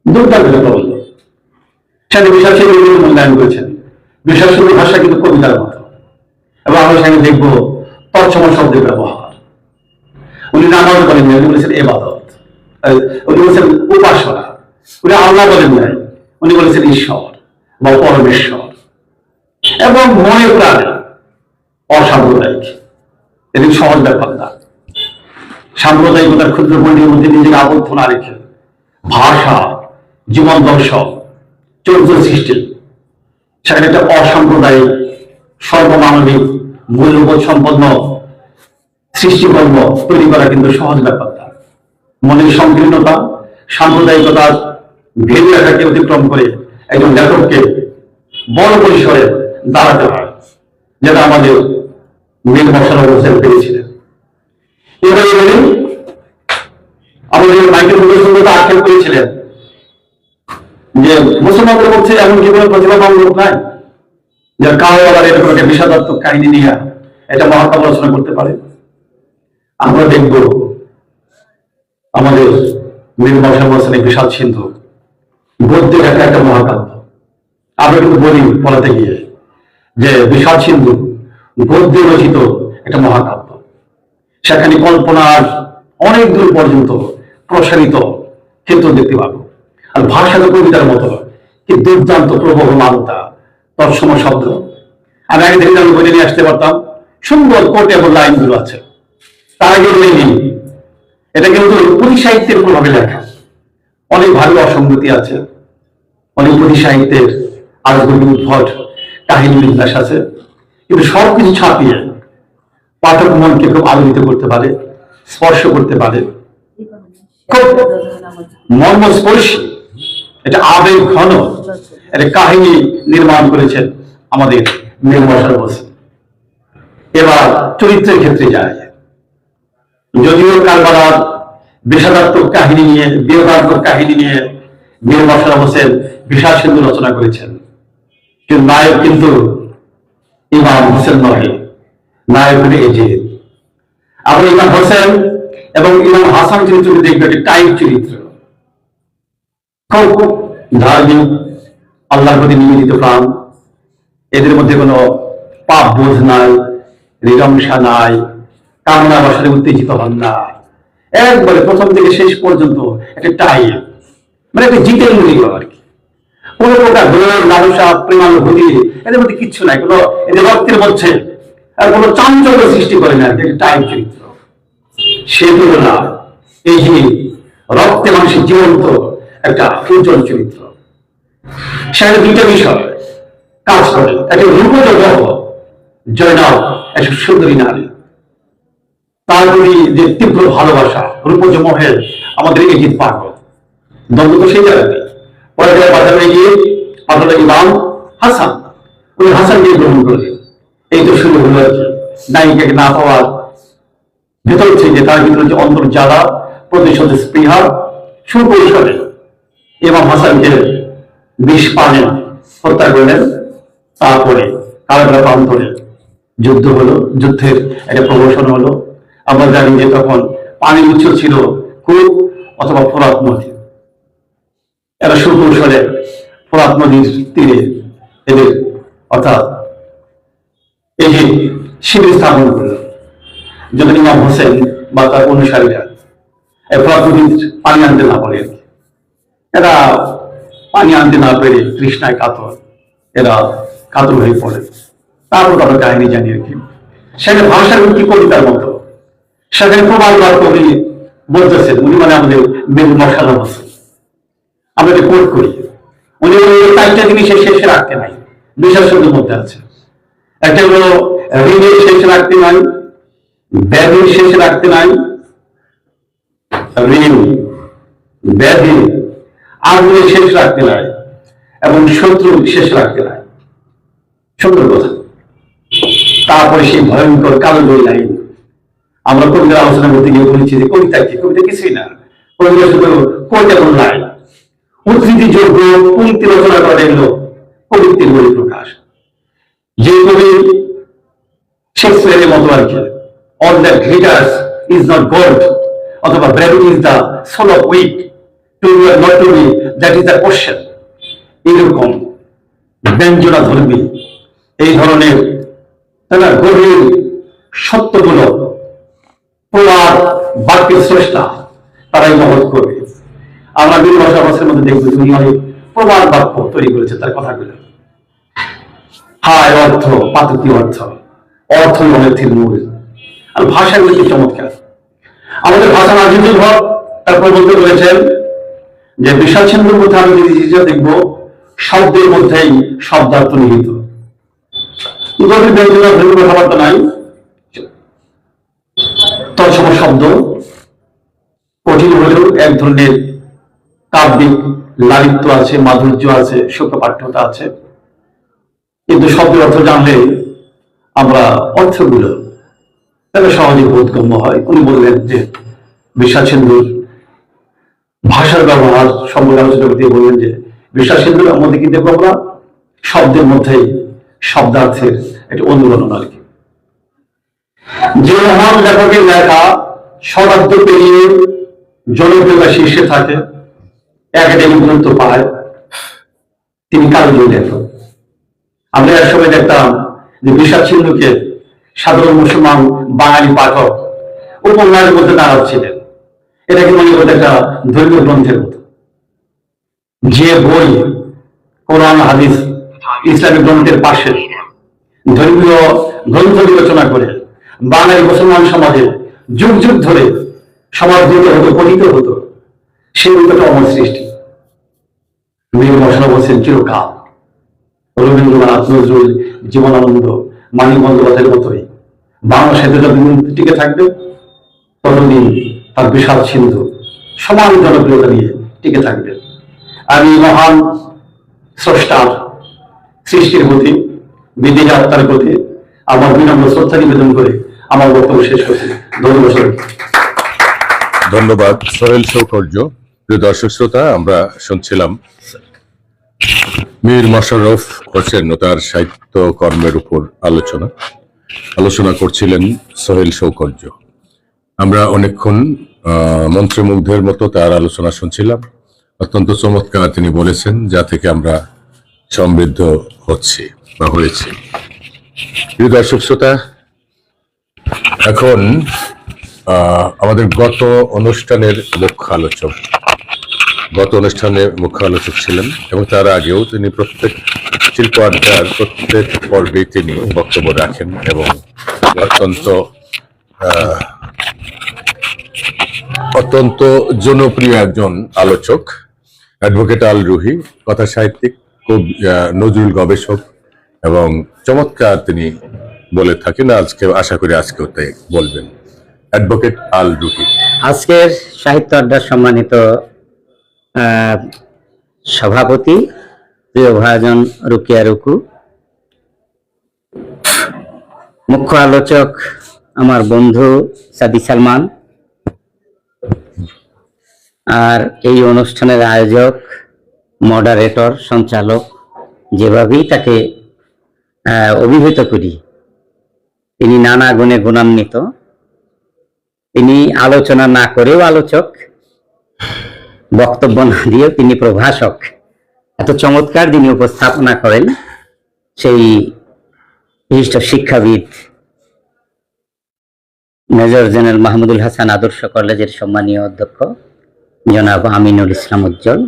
দুর্দান্ত প্রবন্ধ। সেখানে বিষাদ সিন্ধু মূল্যায়ন করেছেন। বিষাদ সিন্ধু ভাষা কিন্তু কবিতার মতো, এবং আমরা সেখানে দেখবো তৎসম শব্দের ব্যবহার। উনি নামাজ বলেন নাই, উনি বলেছেন এবাদত, উনি বলেছেন উপাসনা, উনি আল্লাহ বলেন নাই, উনি বলেছেন ঈশ্বর বা পরমেশ্বর। এবং মনে প্রাণে অসাম্প্রদায়িক, এদিকে সহজ ব্যাপার না। সাম্প্রদায়িকতার ক্ষুদ্র পণ্ডিতের মধ্যে নিজেকে আবদ্ধ না রেখে ভাষা, জীবন দর্শন, চরিত্র সৃষ্টি, সেখানে একটা অসাম্প্রদায়িক সর্বমানবিক মূল্যবোধ সম্পন্ন সৃষ্টিকর্ম তৈরি করা কিন্তু সহজ ব্যাপার না। মনের সংকীর্ণতা, সাম্প্রদায়িকতার ভেদরেখাকে অতিক্রম করে একজন লেখককে বড় পরিসরে দাঁড়াতে হয়, যেটা আমাদের মীর বাশার হোসেন পেরেছিলেন। এবারে আমাদের মাইকেল মধুসূদন আক্ষেপ করেছিলেন যে মুসলমানদের মধ্যে এমন কি কোনো প্রতিভাবান লোক নাই যার কারো আবার এরকম একটা বিষাদাত্মক কাহিনী নিয়ে এটা মহাকাব্য রচনা করতে পারে। আমরা দেখব আমাদের মীর বাশার হোসেনের বিষাদ সিন্ধু গদ্যের একটা মহাকাব্য। আমরা কিন্তু বলি পড়াতে গিয়ে যে বিষাদ সিন্ধু গদ্যে রচিত একটা মহাকাব্য। সেখানে কল্পনার অনেক দূর পর্যন্ত প্রসারিত ক্ষেত্র দেখতে পাবো। আর ভাষা তো কবিতার মতো, কি দুর্দান্ত প্রবহমানতা, তৎসম শব্দ। আমি আগে থেকে আমি বলে নিয়ে আসতে পারতাম, সুন্দর কোটেবল লাইনগুলো আছে। তার আগে বলিনি, এটা কিন্তু পুঁথি সাহিত্যের প্রভাবে লেখা। অনেক ভালো অসঙ্গতি আছে, অনেক পুঁথি সাহিত্যের আজগুবি উদ্ভট কাহিনী বিন্যাস আছে, কিন্তু সবকিছু ছাপিয়ে পাঠক মনকে খুব আলোড়িত করতে পারে, স্পর্শ করতে পারে, খুব মর্মস্পর্শী, এটা আবেগ ঘন একটা কাহিনী নির্মাণ করেছেন আমাদের মীর বাশার হোসেন। এবার চরিত্রের ক্ষেত্রে যায়। যদিও কারবালার বিষাদাত্মক কাহিনী নিয়ে, বিয়োগাত্মক কাহিনী নিয়ে মীর বাশার হোসেন বিষাদ সিন্ধু রচনা করেছেন, কিন্তু নায়ক কিন্তু ইমাম হোসেন নহে, নায়ক হলে এজিদ। আমরা ইমাম হোসেন এবং ইমাম হাসান চরিত্রকে দেখবে একটি টাইপ চরিত্র, খুব ধার্মিক, আল্লাহর প্রতি নিবেদিত প্রাণ। এদের মধ্যে কোনো পাপ বোধ নাই, হৃদংসা নাই, কামনা বাসনে উত্তেজিত হন না। একবারে প্রথম থেকে শেষ পর্যন্ত একটা টাইপ, মানে একটা জিতের মূল্য আর কি। কোন প্রকার লালসা, প্রেমানুভূতি এদের মধ্যে কিচ্ছু নাই, কোনো এদের রক্তের মধ্যে আর কোনো চাঞ্চল্য সৃষ্টি করে না, একটা টাইপ চরিত্র। সে তুলনা এই যে রক্তে মানুষের জীবন্ত একটা উজ্জ্বল চরিত্র। সেখানে দুইটা বিষয় কাজ করে, একটা রূপজ জয়নাল, একটা সুন্দরী নারী, তার প্রতি যে তীব্র ভালোবাসা, রূপজ মোহের আমাদের এজিদ পাগল। দ্বন্দ্ব তো সেই জায়গাতে পরে পাঠাবে গিয়ে আপনারা ইমাম হাসান, ওই হাসানকে গ্রহণ করলেন। এই তো শুরু হলো নায়িকাকে না পাওয়ার ভেতর থেকে তার ভিতরে যে অন্তর্জ্বালা, প্রতিশোধ স্পৃহা, সুপরিসরে ইমাম হাসানকে বিষ পানে হত্যা করলেন। তারপরে কারাগার প্রান্তরে যুদ্ধ হলো, যুদ্ধের একটা প্রহসন হলো। আমরা জানি যে তখন পানির উৎস ছিল কূপ অথবা ফোরাত নদী। এরা সুকৌশলে ফোরাত নদীর তীরে এদের অর্থাৎ এই যে শিবির স্থাপন করলো, যেমন ইমাম হোসেন বা তার অনুসারীরা এই ফোরাত নদীর পানি আনতে না পারে। এরা পানি আনতে না পেরে তৃষ্ণায় কাতর, এরা কাতর হয়ে পড়ে। তারপর তাদের কাহিনী জানি আর কি। সেখানে ভাষার কি কবিতার মতো সেখানে প্রমাণ বাক্য উনি বলতেছেন, উনি মানে আমাদের মেরু মশালা হোসেন। আমরা এটা কোট করি, উনি চারটা জিনিস শেষে রাখতে নাই, বিশাল শব্দের মধ্যে আছে। একটা হলো ঋণের শেষে রাখতে নাই, ব্যাধির শেষে রাখতে নাই, ঋণ ব্যাধি আগুনের শেষ রাখতে নাই, এবং শত্রু শেষ রাখতে নাই। সুন্দর কথা। তারপরে সেই ভয়ঙ্কর কালো বই লাইন আমরা কবিতার আলোচনা করতে গিয়ে বলেছি যে কবিতা কি, কবিতা কিছুই না, কবিতা শুধু কবিতা কোন লাইন উদ্ধৃতিযোগ্য পঙ্ক্তি রচনা করা এলো কবিত্বের বই প্রকাশ। যে কবি শেক্সপিয়ারের মতো আর কি, all that glitters is not gold, অথবা brevity is the soul of wit, to be not to be that is the question, এইরকম ব্যঞ্জনা ধর্মী এই ধরনের তারা গভীর সত্যগুলো প্রবাদ বাক্যের স্রষ্টা, তারাই মহৎ করবে। আমরা বিভিন্ন ভাষার মধ্যে দেখবো যে উনি অনেক প্রবাদ বাক্য তৈরি করেছে তার কথাগুলো। হায় অর্থ, পাতকি অর্থ, অর্থ অনেকের মূল। আর ভাষাগুলো কি চমৎকার। আমাদের ভাষা মাধুর্য ভর তারপর বলতে বলেছেন যে বিশাল ছন্দের মধ্যে আমি যদি দেখবো শব্দের মধ্যেই শব্দার্থ নিহিত। গভীর ব্যঞ্জনা ধর্মী কথাবার্তা নাই, তৎসম শব্দ কঠিন হলেও এক ধরনের কাব্যিক লালিত্য আছে, মাধুর্য আছে, সুখপাঠ্যতা আছে। কিন্তু শব্দের অর্থ জানলে আমরা অর্থগুলো তাহলে সহজে বোধগম্য হয়। উনি বললেন যে বিশ্বাস সিন্ধুর ভাষার ব্যবহার সম্পর্কে আলোচনা করতে বললেন যে বিশ্বাস সিন্ধুর মধ্যে কিন্তু আমরা শব্দের মধ্যেই শব্দার্থের একটি অনুরণন আর কি। যে মহান লেখকের লেখা শতাব্দ পেরিয়ে জনপ্রিয়তা শীর্ষে থাকে, একাডেমিক গুরুত্ব পায়, তিনি কালজয়ী লেখক। আমরা এক সময় দেখতাম যে বিশ্বাস সিন্ধুকে সাধারণ মুসলমান বাঙালি পাঠক উপন্যাসের মধ্যে দাঁড়াচ্ছিলেন। এটাকে মনে করতে একটা ধর্মীয় গ্রন্থের মতো। যে বই কোরআন হাদিস ইসলামিক গ্রন্থের পাশে ধর্মীয় গ্রন্থ বিবেচনা করে বাঙালি মুসলমান সমাজে যুগ যুগ ধরে সমাদৃত হতো, পঠিত হতো, সেই বইটা অমর সৃষ্টি। মেরু মশালা বলছেন চিরকাল। রবীন্দ্রনাথ, নজরুল, জীবনানন্দ, মানিক বন্দ্যোপাধ্যায়ের মতোই বাংলা সাহিত্য যতদিন টিকে থাকবে ততদিন তার বিশাল সিন্ধু সমান জনপ্রিয়তা নিয়ে টিকে থাকবে। আমি মহান স্রষ্টার সৃষ্টির প্রতি, বিদেহী আত্মার প্রতি আমার বিনম্র শ্রদ্ধা নিবেদন করে আমার বক্তব্য শেষ করছি। ধন্যবাদ। ধন্যবাদ সোহেল সৌকর্য। প্রিয় দর্শক শ্রোতা, আমরা শুনছিলাম মীর মশাররফ হোসেন ও তার সাহিত্য কর্মের উপর আলোচনা করছিলেন সোহেল সৌকর্য। আমরা অনেকক্ষণ মন্ত্রমুগ্ধের মতো তার আলোচনা শুনছিলাম। অত্যন্ত চমৎকার তিনি বলেছেন, যা থেকে আমরা সমৃদ্ধ হচ্ছি বা হয়েছি। প্রিয় দর্শক শ্রোতা, এখন আমাদের গত অনুষ্ঠানে মুখ্য আলোচক ছিলেন এবং তার আগেও তিনি প্রত্যেক শিল্প আড্ডার প্রত্যেক পর্বে তিনি বক্তব্য রাখেন এবং অত্যন্ত জনপ্রিয় একজন আলোচক, অ্যাডভোকেট আল রুহি, কথা সাহিত্যিক, নজরুল গবেষক এবং চমৎকার তিনি বলে থাকেন। আজকে আশা করি আজকেও তাই বলবেন। অ্যাডভোকেট আল রুহি। আজকের সাহিত্য আড্ডার সম্মানিত সভাপতি প্রিয় ভাজন রুকিয়া রুকু, মুখ্য আলোচক আমার বন্ধু সাদি সালমান, আর এই অনুষ্ঠানের আয়োজক, মডারেটর, সঞ্চালক, যেভাবেই তাকে অভিহিত করি, তিনি নানা গুণে গুণান্বিত। তিনি আলোচনা না করেও আলোচক, বক্তব্য না দিয়েও তিনি প্রভাষক। এত চমৎকার তিনি উপস্থাপনা করেন সেই বিশিষ্ট শিক্ষাবিদ মেজর জেনারেল মাহমুদুল হাসান আদর্শ কলেজের সম্মানীয় অধ্যক্ষ জনাব আমিনুল ইসলাম উজ্জ্বল।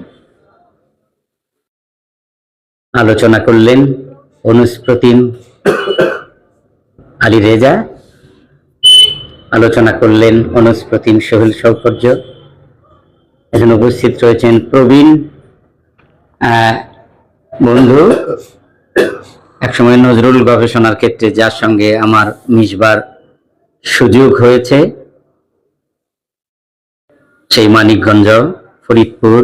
আলোচনা করলেন অনুস্প্রতিম আলী রেজা, আলোচনা করলেন অনুস্প্রতিম সোহেল সৌকর্য। এখানে উপস্থিত রয়েছেন প্রবীণ বন্ধু, একসময় নজরুল গবেষণার ক্ষেত্রে যার সঙ্গে আমার মিশবার সুযোগ হয়েছে, সেই মানিকগঞ্জ, ফরিদপুর,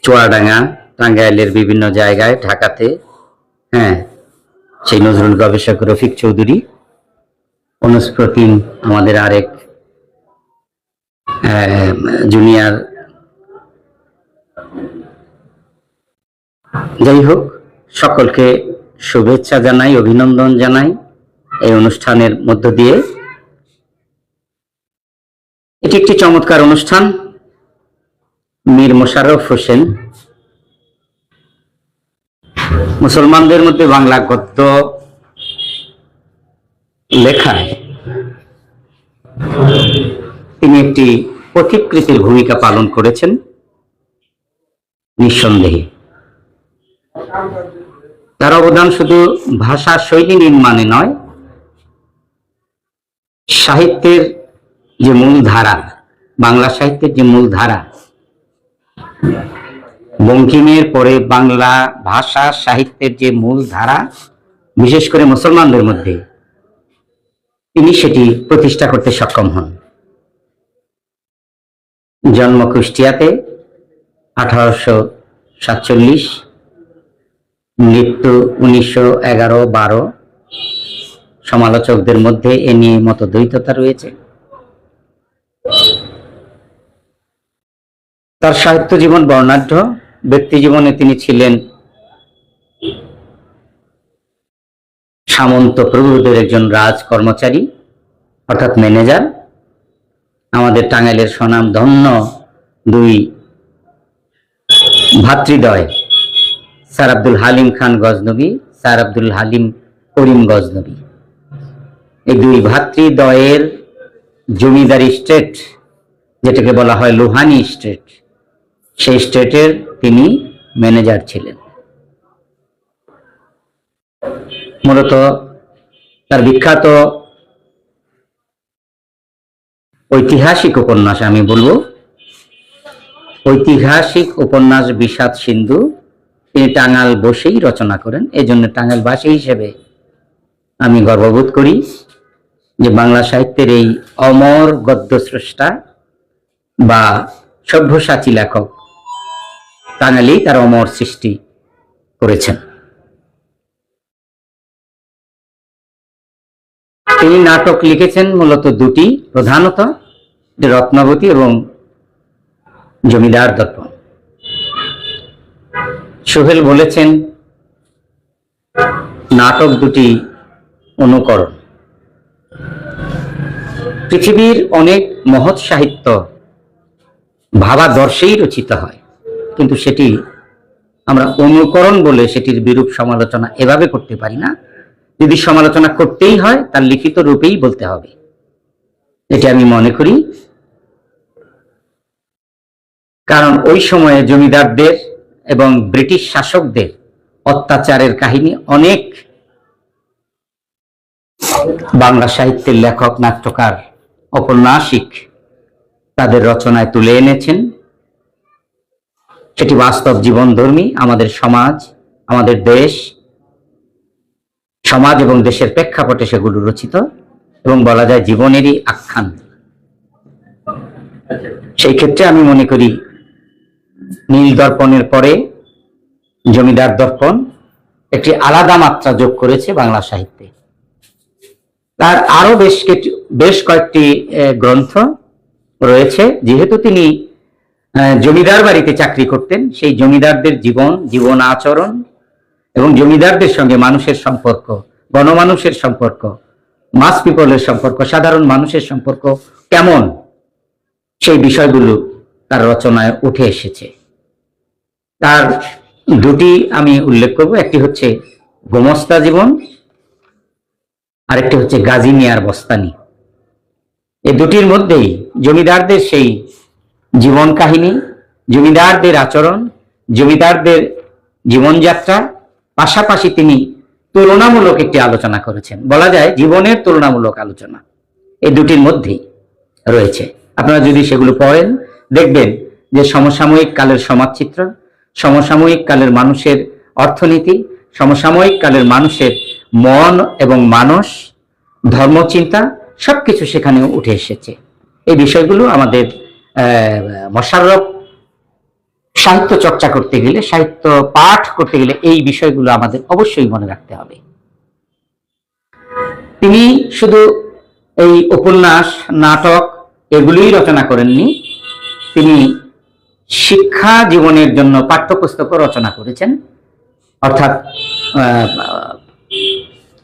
চুয়াডাঙ্গা, টাঙ্গাইলের বিভিন্ন জায়গায়, ঢাকাতে, সেই নজরুল গবেষক রফিক চৌধুরী। অনুস্প্রতিম আমাদের আরেক জুনিয়র। যাই হোক, সকলকে শুভেচ্ছা জানাই, অভিনন্দন জানাই এই অনুষ্ঠানের মধ্য দিয়ে। এটি একটি চমৎকার অনুষ্ঠান। মীর মোশাররফ হোসেন মুসলমানদের মধ্যে বাংলা গদ্য লেখায় তিনি একটি পথিকৃতের ভূমিকা পালন করেছেন নিঃসন্দেহে। তার অবদান শুধু ভাষা শৈলী নির্মাণে নয়, সাহিত্যের যে মূল ধারা, বাংলা সাহিত্যের যে মূল ধারা, বঙ্কিমের পরে বাংলা ভাষা সাহিত্যের যে মূল ধারা, বিশেষ করে মুসলমানদের মধ্যে, তিনি সেটি প্রতিষ্ঠা করতে সক্ষম হন। জন্ম কুষ্টিয়াতে 1847, মৃত্যু 1911-12। সমালোচকদের মধ্যে এ নিয়ে মতদ্বৈততা রয়েছে। তার সাহিত্য জীবন বর্ণাঢ্য। ব্যক্তি জীবনে তিনি ছিলেন সামন্ত প্রভুদের একজন রাজ কর্মচারী, অর্থাৎ ম্যানেজার। আমাদের টাঙ্গাইলের স্বনাম ধন্য দুই ভাতৃদ্বয়, স্যার আব্দুল হালিম খান গজনবী, স্যার আব্দুল হালিম করিম গজনবী, এই দুই ভাতৃদ্বয়ের জমিদারি স্টেট, যেটাকে বলা হয় লোহানী স্টেট, সেই স্টেটের তিনি ম্যানেজার ছিলেন। মূলত তার বিখ্যাত ঐতিহাসিক উপন্যাস, আমি বলবো ঐতিহাসিক উপন্যাস বিষাদ সিন্ধু, তিনি টাঙ্গাইল বসেই রচনা করেন। এই জন্য টাঙ্গাইলবাসী হিসেবে আমি গর্ববোধ করি যে বাংলা সাহিত্যের এই অমর গদ্যস্রষ্টা বা সভ্যসাচী লেখক টাঙ্গাইলেই তার অমর সৃষ্টি করেছেন। তিনি নাটক লিখেছেন মূলত দুটি, প্রধানত রত্নাবতী এবং জমিদার দর্পণ। সোহেল বলেছেন নাটক দুটি অনুকরণ। পৃথিবীর অনেক মহৎ সাহিত্য ভাবাদর্শেই রচিত হয়, কিন্তু সেটি আমরা অনুকরণ বলে সেটির বিরূপ সমালোচনা এভাবে করতে পারি না। যদি সমালোচনা করতেই হয় তার লিখিত রূপেই বলতে হবে, এটি আমি মনে করি। কারণ ওই সময়ে জমিদারদের এবং ব্রিটিশ শাসকদের অত্যাচারের কাহিনী অনেক বাংলা সাহিত্যের লেখক, নাট্যকার, ঔপন্যাসিক তাদের রচনায় তুলে এনেছেন। সেটি বাস্তব জীবনধর্মী। আমাদের সমাজ, আমাদের দেশ, সমাজ এবং দেশের প্রেক্ষাপটে সেগুলো রচিত এবং বলা যায় জীবনেরই আখ্যান। সেই ক্ষেত্রে আমি মনে করি নীল দর্পণের পরে জমিদার দর্পণ একটি আলাদা মাত্রা যোগ করেছে বাংলা সাহিত্যে। তার আরো বেশ কয়েকটি গ্রন্থ রয়েছে। যেহেতু তিনি জমিদার বাড়িতে চাকরি করতেন, সেই জমিদারদের জীবন আচরণ এবং জমিদারদের সঙ্গে মানুষের সম্পর্ক, গণমানুষের সম্পর্ক, মাস পিপলের সম্পর্ক, সাধারণ মানুষের সম্পর্ক কেমন, সেই বিষয়গুলো তার রচনায় উঠে এসেছে। তার দুটি আমি উল্লেখ করব, একটি হচ্ছে গোমস্তা জীবন, আরেকটি হচ্ছে গাজী মিয়ার বস্তানি। এই দুটির মধ্যেই জমিদারদের সেই জীবন কাহিনী, জমিদারদের আচরণ, জমিদারদের জীবনযাত্রা, পাশাপাশি তিনি তুলনামূলক একটি আলোচনা করেছেন, বলা যায় জীবনের তুলনামূলক আলোচনা এই দুটির মধ্যেই রয়েছে। আপনারা যদি সেগুলো পড়েন দেখবেন যে সমসাময়িক কালের সমাজচিত্র, সমসাময়িক কালের মানুষের অর্থনীতি, সমসাময়িক কালের মানুষের মন এবং মানস, ধর্মচিন্তা সবকিছু সেখানে উঠে এসেছে। এই বিষয়গুলো আমাদের মোশাররফ সাহিত্য চর্চা করতে গেলে, সাহিত্য পাঠ করতে গেলে এই বিষয়গুলো আমাদের অবশ্যই মনে রাখতে হবে। তিনি শুধু এই উপন্যাস, নাটক এগুলোই রচনা করেননি, তিনি শিক্ষা জীবনের জন্য পাঠ্যপুস্তকও রচনা করেছেন। অর্থাৎ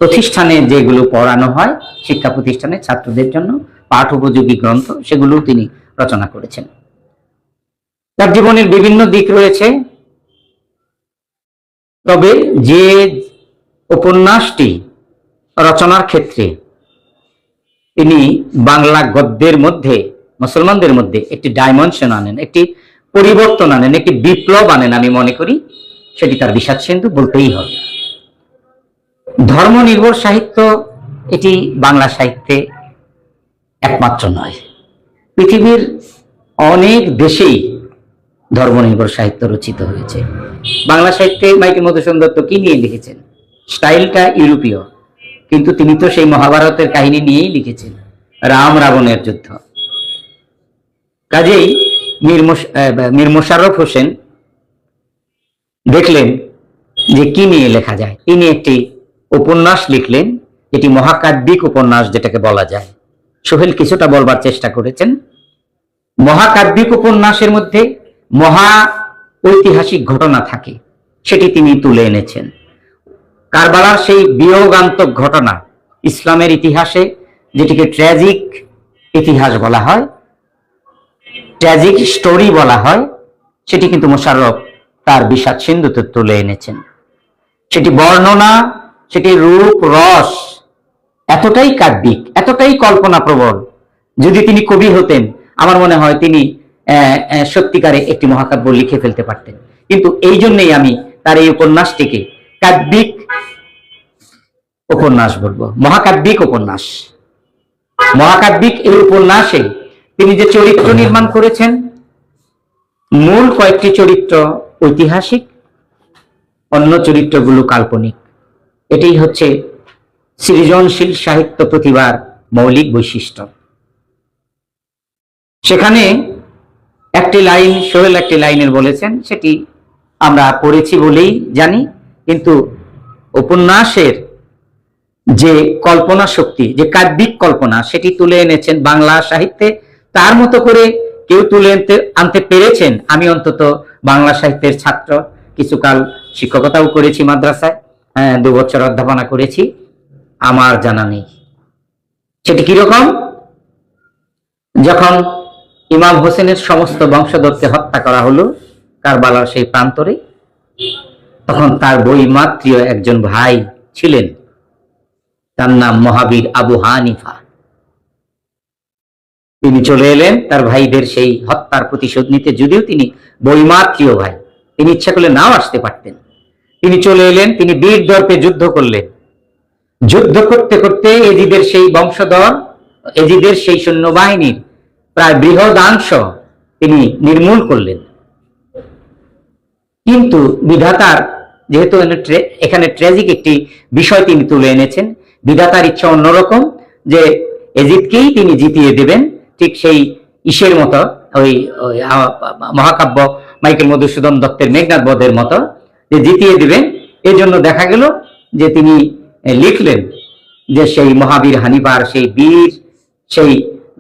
প্রতিষ্ঠানে যেগুলো পড়ানো হয়, শিক্ষা প্রতিষ্ঠানে ছাত্রদের জন্য পাঠ উপযোগী গ্রন্থ, সেগুলো তিনি রচনা করেছেন। তার জীবনের বিভিন্ন দিক রয়েছে, তবে যে উপন্যাসটি রচনার ক্ষেত্রে তিনি বাংলা গদ্যের মধ্যে, মুসলমানদের মধ্যে একটি ডাইমেনশন আনেন, একটি পরিবর্তন আনেন, একটি বিপ্লব আনেন, আমি মনে করি সেটি তার বিষাদ সিন্ধু বলতেই হবে। ধর্ম নির্ভর সাহিত্য এটি বাংলা সাহিত্যে একমাত্র নয়, পৃথিবীর অনেক দেশেই ধর্মনির্ভর সাহিত্য রচিত হয়েছে। বাংলা সাহিত্যে মাইকেল মধুসূদন দত্ত কি নিয়ে লিখেছেন? স্টাইলটা ইউরোপীয়, কিন্তু তিনি তো সেই মহাভারতের কাহিনী নিয়েই লিখেছেন, রাম রাবণের যুদ্ধ। কাজেই মীর মোশাররফ হোসেন দেখলেন যে কি নিয়ে লেখা যায়। তিনি একটি উপন্যাস লিখলেন, এটি মহাকাব্যিক উপন্যাস যেটাকে বলা যায়। সোহেল কিছুটা বলবার চেষ্টা করেছেন। মহাকাব্যিক উপন্যাসের মধ্যে মহা ঐতিহাসিক ঘটনা থাকে, সেটি তিনি তুলে এনেছেন। কারবালার সেই বিয়োগান্তক ঘটনা, ইসলামের ইতিহাসে যেটিকে ট্র্যাজিক ইতিহাস বলা হয়, ট্র্যাজিক স্টোরি বলা হয়, সেটি কিন্তু মোশাররফ তার বিষাদ সিন্ধুতে তুলে এনেছেন। সেটি বর্ণনা, সেটি রূপ রস এতটাই কাব্যিক, এতটাই কল্পনা প্রবল, যদি তিনি কবি হতেন আমার মনে হয় তিনি সত্যিকারে একটি মহাকাব্য লিখে ফেলতে পারতেন। কিন্তু এই জন্যই আমি তার এই উপন্যাসটিকে কাব্যিক উপন্যাস বলবো, মহাকাব্যিক উপন্যাস। মহাকাব্যিক এই উপন্যাসে তিনি যে চরিত্র নির্মাণ করেছেন, মূল কয়েকটি চরিত্র ঐতিহাসিক, অন্য চরিত্রগুলো কাল্পনিক। এটাই হচ্ছে সৃজনশীল সাহিত্য প্রতিভার মৌলিক বৈশিষ্ট্য। সেখানে একটি লাইন, সোহেল একটি লাইনের বলেছেন, সেটি আমরা পড়েছি বলেই জানি, কিন্তু উপন্যাসের যে কল্পনা শক্তি, যে কাব্যিক কল্পনা, সেটি তুলে এনেছেন বাংলা সাহিত্যে। তার মতো করে কেউ তুলে আনতে পেরেছেন, আমি অন্তত বাংলা সাহিত্যের ছাত্র, কিছুকাল শিক্ষকতাও করেছি মাদ্রাসায়, 2 বছর অধ্যাপনা করেছি, আমার জানা নেই। সেটি কিরকম? যখন ইমাম হোসেনের সমস্ত বংশধরকে হত্যা করা হলো কারবালার সেই প্রান্তরে, তখন তার বৈমাত্রীয় একজন ভাই ছিলেন, তার নাম মহাবীর আবু হানিফা। তিনি চলে এলেন তার ভাইদের সেই হত্যার প্রতিশোধ নিতে, যদিও তিনি বৈমাত্রীয় ভাই, তিনি ইচ্ছা করলে নাও আসতে পারতেন। তিনি চলে এলেন, তিনি বীর দর্পে যুদ্ধ করলেন। যুদ্ধ করতে করতে এজিদের সেই বংশধর, এজিদের সেই সৈন্যবাহিনীর প্রায় বৃহদাংশ তিনি নির্মূল করলেন। কিন্তু বিধাতার, যেহেতু এখানে ট্র্যাজিক একটি বিষয় তিনি তুলে এনেছেন, বিধাতার ইচ্ছা অন্যরকম, যে এজিদকেই তিনি জিতিয়ে দেবেন, ঠিক সেই ইসের মতো, ওই মহাকাব্য মাইকেল মধুসূদন দত্তের মেঘনাদ বধের মতো, যে জিতিয়ে দিবেন। এই জন্য দেখা গেল যে তিনি লিখলেন যে সেই মহাবীর হানিফার সেই বীর, সেই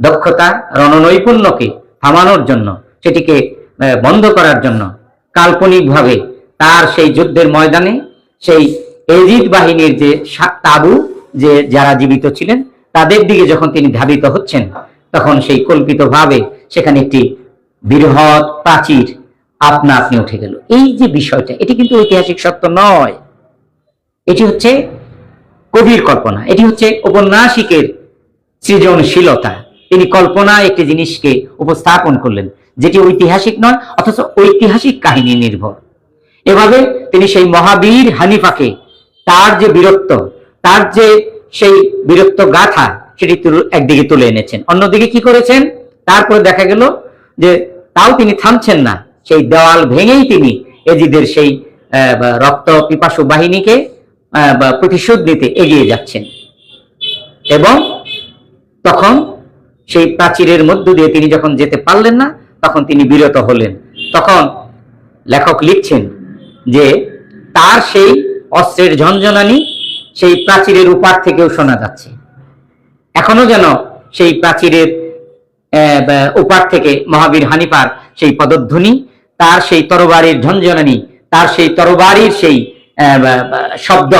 দক্ষতা, রণনৈপুণ্যকে থামানোর জন্য, সেটিকে বন্ধ করার জন্য কাল্পনিকভাবে তার সেই যুদ্ধের ময়দানে সেই এজিদ বাহিনীর যে তাবু, যে যারা জীবিত ছিলেন তাদের দিকে যখন তিনি ধাবিত হচ্ছেন, তখন সেই কল্পিতভাবে সেখানে একটি বৃহৎ প্রাচীর আপনা আপনি উঠে গেল। এই যে বিষয়টা, এটি কিন্তু ঐতিহাসিক সত্য নয়, এটি হচ্ছে কবির কল্পনা, এটি হচ্ছে ঔপন্যাসিকের সৃজনশীলতা। তিনি কল্পনায় একটি জিনিসকে উপস্থাপন করলেন যেটি ঐতিহাসিক নয়, অথচ ঐতিহাসিক কাহিনী নির্ভর। এভাবে তিনি সেই মহাবীর হানিফাকে তার যে বীরত্ব, তার যে সেই বীরত্ব গাথা, সেটি একদিকে তুলে এনেছেন। অন্যদিকে কি করেছেন, তারপরে দেখা গেল যে তাও তিনি থামছেন না, সেই দেওয়াল ভেঙেই তিনি এজিদের সেই রক্ত পিপাসু বাহিনীকে প্রতিশোধ নিতে এগিয়ে যাচ্ছেন। এবং তখন সেই প্রাচীরের মধ্য দিয়ে তিনি যখন যেতে পারলেন না, তখন তিনি বিরত হলেন। তখন লেখক লিখছেন যে তার সেই অস্ত্রের ঝনঝনানি সেই প্রাচীরের উপার থেকেও শোনা যাচ্ছে। এখনো যেন সেই প্রাচীরের উপার থেকে মহাবীর হানিফার সেই পদধ্বনি, তার সেই তরবারির ঝনঝনানি, তার সেই তরবারির সেই শব্দ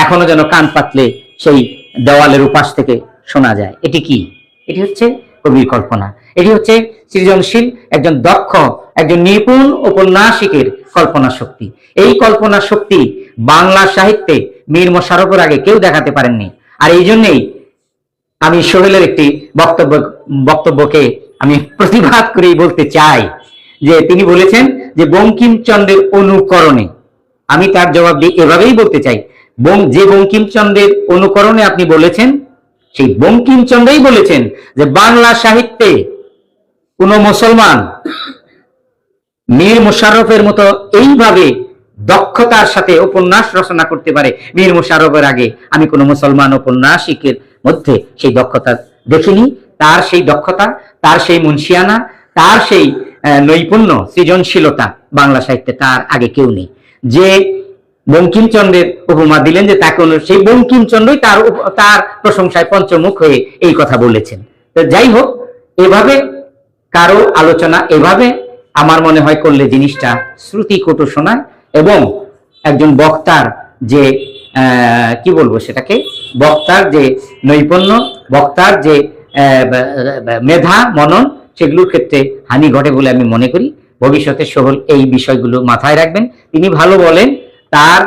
এখনো যেন কান পাতলে সেই দেওয়ালের উপাস থেকে শোনা যায়। এটি কি? এটি হচ্ছে কবির কল্পনা, এটি হচ্ছে সৃজনশীল একজন দক্ষ, একজন নিপুণ ঔপন্যাসিকের কল্পনা শক্তি। এই কল্পনা শক্তি বাংলা সাহিত্যে মীর মশাররফের আগে কেউ দেখাতে পারেননি। আর এই জন্যেই আমি সোহেলের একটি বক্তব্যকে আমি প্রতিবাদ করেই বলতে চাই যে তিনি বলেছেন যে বঙ্কিমচন্দ্রের অনুকরণে, আমি তার জবাব দিয়ে এভাবেই বলতে চাই, যে বঙ্কিমচন্দ্রের অনুকরণে আপনি বলেছেন, সেই বঙ্কিমচন্দ্রই বলেছেন যে বাংলা সাহিত্যে কোন মুসলমান মীর মোশাররফের মতো এইভাবে দক্ষতার সাথে উপন্যাস রচনা করতে পারে। মীর মোশাররফের আগে আমি কোনো মুসলমান ঔপন্যাসিকের মধ্যে সেই দক্ষতা দেখিনি। তার সেই দক্ষতা, তার সেই মুন্সিয়ানা, তার সেই নৈপুণ্য, সৃজনশীলতা বাংলা সাহিত্যে তার আগে কেউ নেই। যে বঙ্কিমচন্দ্রের উপমা দিলেন যে তাকে, সেই বঙ্কিমচন্দ্রই তার প্রশংসায় পঞ্চমুখ হয়ে এই কথা বলেছেন। তো যাই হোক, এভাবে কারো আলোচনা এভাবে আমার মনে হয় করলে জিনিসটা শ্রুতি কটু শোনায়, এবং একজন বক্তার যে কি বলবো সেটাকে, বক্তার যে নৈপুণ্য, বক্তার যে মেধা মনন, সেগুলোর ক্ষেত্রে হানি ঘটে বলে আমি মনে করি। ভবিষ্যতে সোহেল এই বিষয়গুলো মাথায় রাখবেন। তিনি ভালো বলেন, তার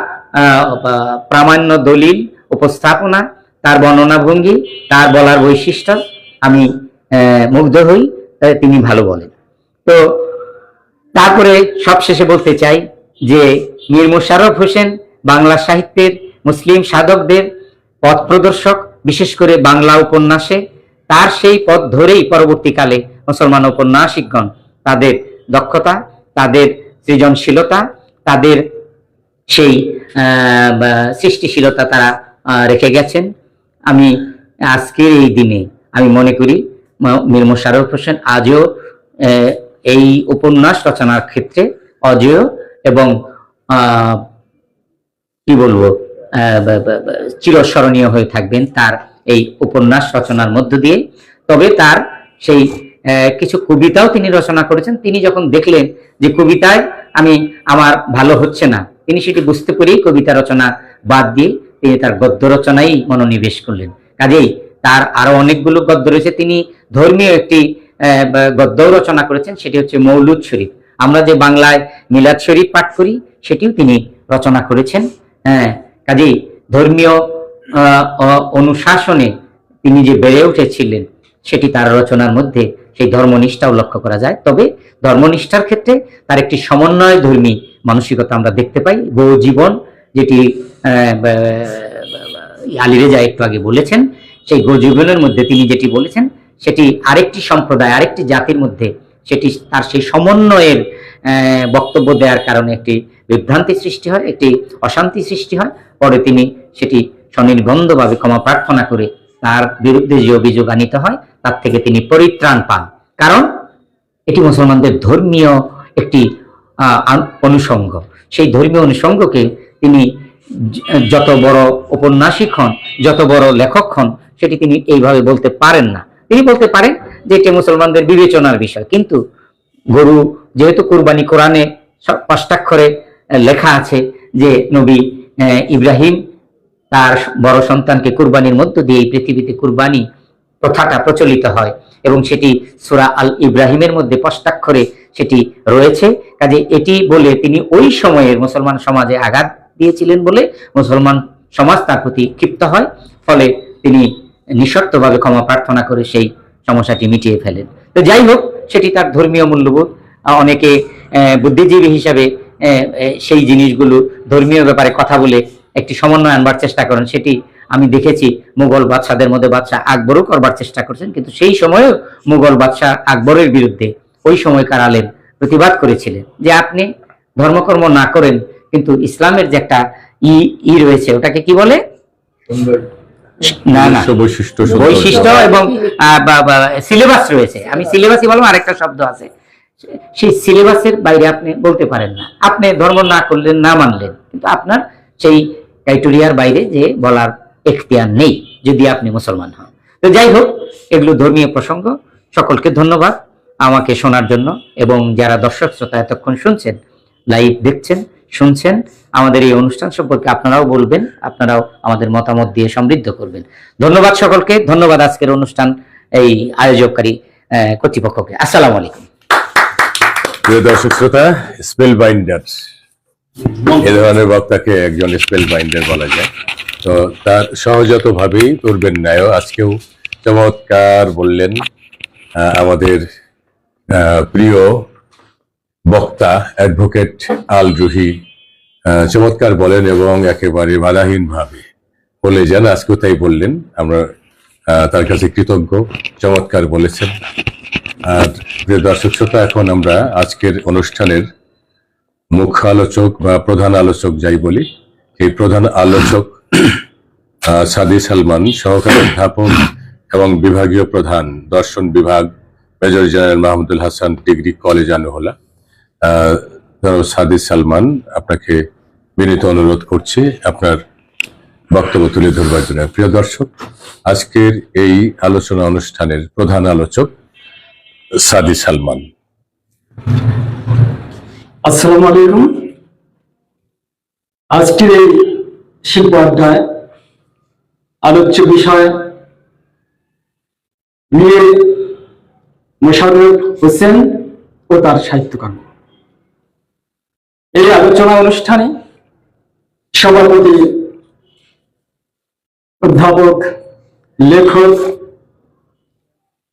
প্রামাণ্য দলিল উপস্থাপনা, তার বর্ণনা ভঙ্গি, তার বলার বৈশিষ্ট্য আমি মুগ্ধ হই, তিনি ভালো বলেন। তো তারপরে সবশেষে বলতে চাই যে মীর মোশাররফ হোসেন বাংলা সাহিত্যের মুসলিম সাধকদের পথ প্রদর্শক, বিশেষ করে বাংলা উপন্যাসে। তার সেই পথ ধরেই পরবর্তীকালে মুসলমান ঔপন্যাসিকগণ তাদের দক্ষতা, তাদের সৃজনশীলতা, তাদের সেই সৃষ্টিশীলতা তারা রেখে গেছেন। আমি আজকের এই দিনে আমি মনে করি মীর মোশাররফ হোসেন আজও এই উপন্যাস রচনার ক্ষেত্রে অজেয় এবং কি বলবো চিরস্মরণীয় হয়ে থাকবেন তার এই উপন্যাস রচনার মধ্য দিয়ে। তবে তার সেই কিছু কবিতাও তিনি রচনা করেছেন। তিনি যখন দেখলেন যে কবিতায় আমার ভালো হচ্ছে না, তিনি সেটি বুঝতে পেরেই কবিতা রচনা বাদ দিয়ে তিনি তার গদ্য রচনায় মনোনিবেশ করলেন। কাজেই তার আরো অনেকগুলো গদ্য রয়েছে। তিনি ধর্মীয় একটি গদ্য রচনা করেছেন, সেটি হচ্ছে মৌলুদ শরীফ। আমরা যে বাংলায় মিলাদ শরীফ পাঠ করি, সেটিও তিনি রচনা করেছেন। কাজেই ধর্মীয় অনুশাসনে তিনি যে বেড়ে উঠেছিলেন, সেটি তার রচনার মধ্যে সেই ধর্মনিষ্ঠাও লক্ষ্য করা যায়। তবে ধর্মনিষ্ঠার ক্ষেত্রে তার একটি সমন্বয় ধর্মী মানসিকতা আমরা দেখতে পাই। গো জীবন, যেটি আলী রেজা একটু আগে বলেছেন, সেই গো জীবনের মধ্যে তিনি যেটি বলেছেন, সেটি আরেকটি সম্প্রদায়, আরেকটি জাতির মধ্যে সেটি তার সেই সমন্বয়ের বক্তব্য দেওয়ার কারণে একটি বিভ্রান্তি সৃষ্টি হয়, একটি অশান্তি সৃষ্টি হয়। পরে তিনি সেটি স্বনির্বন্ধভাবে ক্ষমা প্রার্থনা করে তার বিরুদ্ধে যে অভিযোগ আনিত হয়, তার থেকে তিনি পরিত্রাণ পান। কারণ এটি মুসলমানদের ধর্মীয় একটি অনুষঙ্গ। সেই ধর্মীয় অনুষঙ্গকে তিনি যত বড় ঔপন্যাসিক হন, যত বড় লেখক হন, সেটি তিনি এইভাবে বলতে পারেন না। তিনি বলতে পারেন যে এটি মুসলমানদের বিবেচনার বিষয়, কিন্তু গরু যেহেতু কুরবানি, কোরআনে স্পষ্টাক্ষরে লেখা আছে যে নবী ইব্রাহিম তার বড় সন্তানকে কুরবানির মধ্য দিয়ে এই পৃথিবীতে কুরবানি প্রথাটা প্রচলিত হয়, এবং সেটি সূরা আল ইব্রাহিমের মধ্যে স্পষ্টাক্ষরে সেটি রয়েছে। কাজে এটি বলে তিনি ওই সময়ের মুসলমান সমাজে আঘাত দিয়েছিলেন বলে মুসলমান সমাজ তার প্রতি ক্ষিপ্ত হয়, ফলে তিনি নিঃশর্তভাবে ক্ষমা প্রার্থনা করে সেই সমস্যাটি মিটিয়ে ফেলেন। তো যাই হোক, সেটি তার ধর্মীয় মূল্যবোধ। অনেকে বুদ্ধিজীবী হিসাবে সেই জিনিসগুলো ধর্মীয় ব্যাপারে কথা বলে একটি সমন্বয় আনবার চেষ্টা করেন। সেটি আমি দেখেছি মুঘল বাদশাদের মধ্যে বাদশাহ আকবরও করবার চেষ্টা করছেন, কিন্তু সেই সময়েও মুঘল বাদশাহ আকবরের বিরুদ্ধে ওই সময়কার আলেম প্রতিবাদ করেছিলেন যে আপনি ধর্মকর্ম না করেন, কিন্তু ইসলামের যে একটা রয়েছে, ওটাকে কি বলে, না না বৈশিষ্ট্য এবং সিলেবাস রয়েছে। আমি সিলেবাসই বলবো, আরেকটা শব্দ আছে, সেই সিলেবাসের বাইরে আপনি বলতে পারেন না। আপনি ধর্ম না করলেন, না মানলেন, কিন্তু আপনার সেই ক্রাইটেরিয়ার বাইরে যে বলার এখতিয়ার নেই যদি আপনি মুসলমান হন। তো যাই হোক, এগুলো ধর্মীয় প্রসঙ্গ। সকলকে ধন্যবাদ আমাকে শোনার জন্য, এবং যারা দর্শক শ্রোতা এতক্ষণ শুনছেন, লাইভ দেখছেন, শুনছেন, আমাদের এই অনুষ্ঠান সম্পর্কে আপনারাও বলবেন, আপনারাও আমাদের মতামত দিয়ে সমৃদ্ধ করবেন। ধন্যবাদ সকলকে, ধন্যবাদ আজকের অনুষ্ঠান এই আয়োজককারী কর্তৃপক্ষকে। আসসালামু আলাইকুম। প্রিয় দর্শক শ্রোতা, স্পেল বাইন্ডার, এ ধরনের বক্তাকে একজন স্পেল বাইন্ডার বলা যায়। তো তার সহজাত ভাবেই পূর্বের ন্যায় আজকেও চমৎকার বললেন আমাদের প্রিয় বক্তা অ্যাডভোকেট আল রুহি। চমৎকার বলেন এবং একেবারে বাধাহীন ভাবে বলে যান, আজকেও তাই বললেন। আমরা তার কাছে কৃতজ্ঞ, চমৎকার বলেছেন। আর প্রিয় দর্শক শ্রোতা, এখন আমরা আজকের অনুষ্ঠানের মুখ্য আলোচক বা প্রধান আলোচক যাই বলি, এই প্রধান আলোচক সাদি সালমান, সহকারী অধ্যাপক এবং বিভাগীয় প্রধান, দর্শন বিভাগ, major general Mahmudul Hasan degree college Anuhola. Sadi Salman, আপনাকে বিনীত অনুরোধ করছি আপনার বক্তব্য তুলে ধরবার জন্য। প্রিয় দর্শক, আজকের এই আলোচনা অনুষ্ঠানের প্রধান আলোচক সাদি সালমান। আসসালামু আলাইকুম। আজকের এই শিল্প আড্ডায় আলোচ্য বিষয় মীর মোশাররফ হোসেন ও তার সাহিত্যকর্ম। এই আলোচনা অনুষ্ঠানে সভাপতি অধ্যাপক লেখক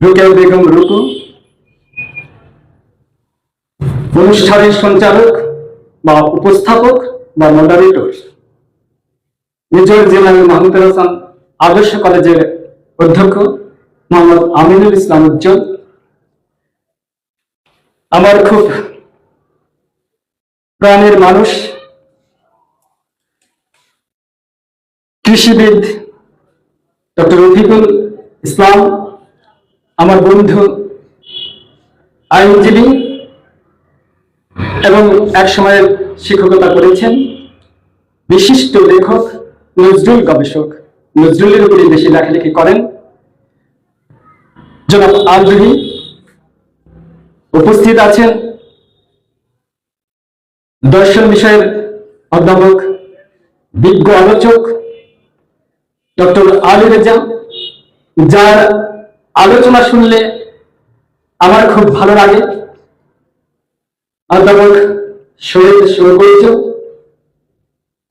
রুকেয়া বেগম রুকু, অনুষ্ঠানের সঞ্চালক বা উপস্থাপক বা moderator major general Mahmudul Hasan আদর্শ কলেজের অধ্যক্ষ মোহাম্মদ আমিনুল ইসলাম উজ্জ্বল, আমার খুব প্রাণের মানুষ কৃষিবিদ ডক্টর রফিকুল ইসলাম, আমার বন্ধু আইনজীবী এবং এক সময়ের শিক্ষকতা করেছেন, বিশিষ্ট লেখক, নজরুল গবেষক, নজরুলের উপরে বেশি লেখালেখি করেন জনাব আল রুহি। উপস্থিত আছেন দর্শন বিষয়ের অধ্যাপক, বিজ্ঞ আলোচক ডক্টর আলী রেজা, যার আলোচনা শুনলে আমার খুব ভালো লাগে, অধ্যাপক শহীদ সুরবৈদ্য।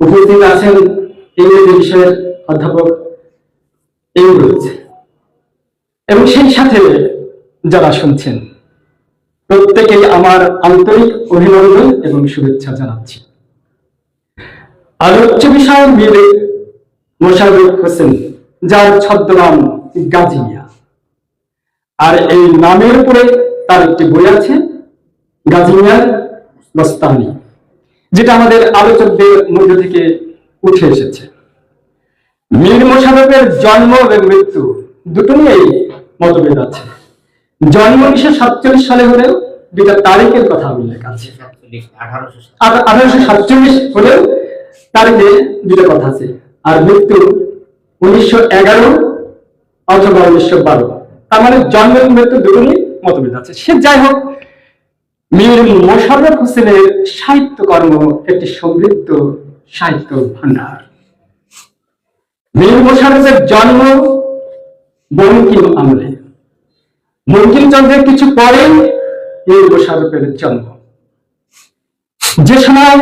উপস্থিত আছেন ইংরেজি বিষয়ের অধ্যাপক ইমরোজ, এবং সেই সাথে যারা শুনছেন প্রত্যেকেই আমার আন্তরিক অভিনন্দন এবং শুভেচ্ছা জানাচ্ছি। আলোচ্য বিষয় মীর মোশাররফ হোসেন, যার ছদ্মনাম গাজী মিয়া, আর এই নামের উপরে তার একটি বই আছে, গাজী মিয়ার বস্তানি, যেটা আমাদের আলোচকদের মধ্য থেকে উঠে এসেছে। মীর মোশাররফের জন্ম এবং মৃত্যু দুটো নিয়েই মতভেদ আছে। জন্ম 1947 সালে হলেও দুইটা তারিখের কথা উল্লেখ আছে। 1847 হলেও তারিখে দুটো কথা আছে, আর মৃত্যু 1911 অথবা 1912। তার মানে জন্ম এবং মৃত্যু দুটোরই মতভেদ আছে। সে যাই হোক, মীর মোশাররফ হোসেনের সাহিত্যকর্ম একটি সমৃদ্ধ সাহিত্য ভান্ডার। মীর মোশাররফের জন্ম বঙ্কিম আমলে, বঙ্কিমচন্দ্রের কিছু পরে মীর মোশাররফের জন্ম। যে সময়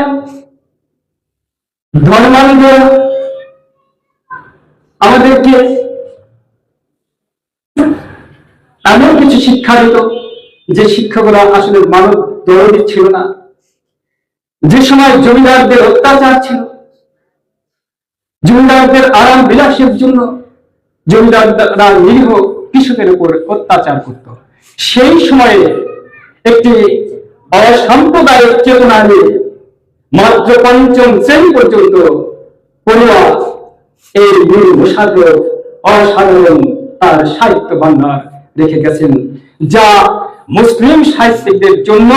ধর্মান্ধ আমাদেরকে এমন কিছু শিক্ষা দিত যে শিক্ষাগুলো আসলে মানব দরদি ছিল না, যে সময় জমিদারদের অত্যাচার ছিল, জমিদারদের আরাম বিলাসের জন্য জমিদাররা নিরীহ কৃষকের উপর অত্যাচার করত, সেই সময়ে একটি অসাম্প্রদায়িক চেতনা নিয়ে মাত্র 5ম শ্রেণী পর্যন্ত পড়ুয়া এই মীর মোশাররফ অসাধারণ তার সাহিত্য ভান্ডার রেখে গেছেন, যা মুসলিম সাহিত্যিকদের জন্য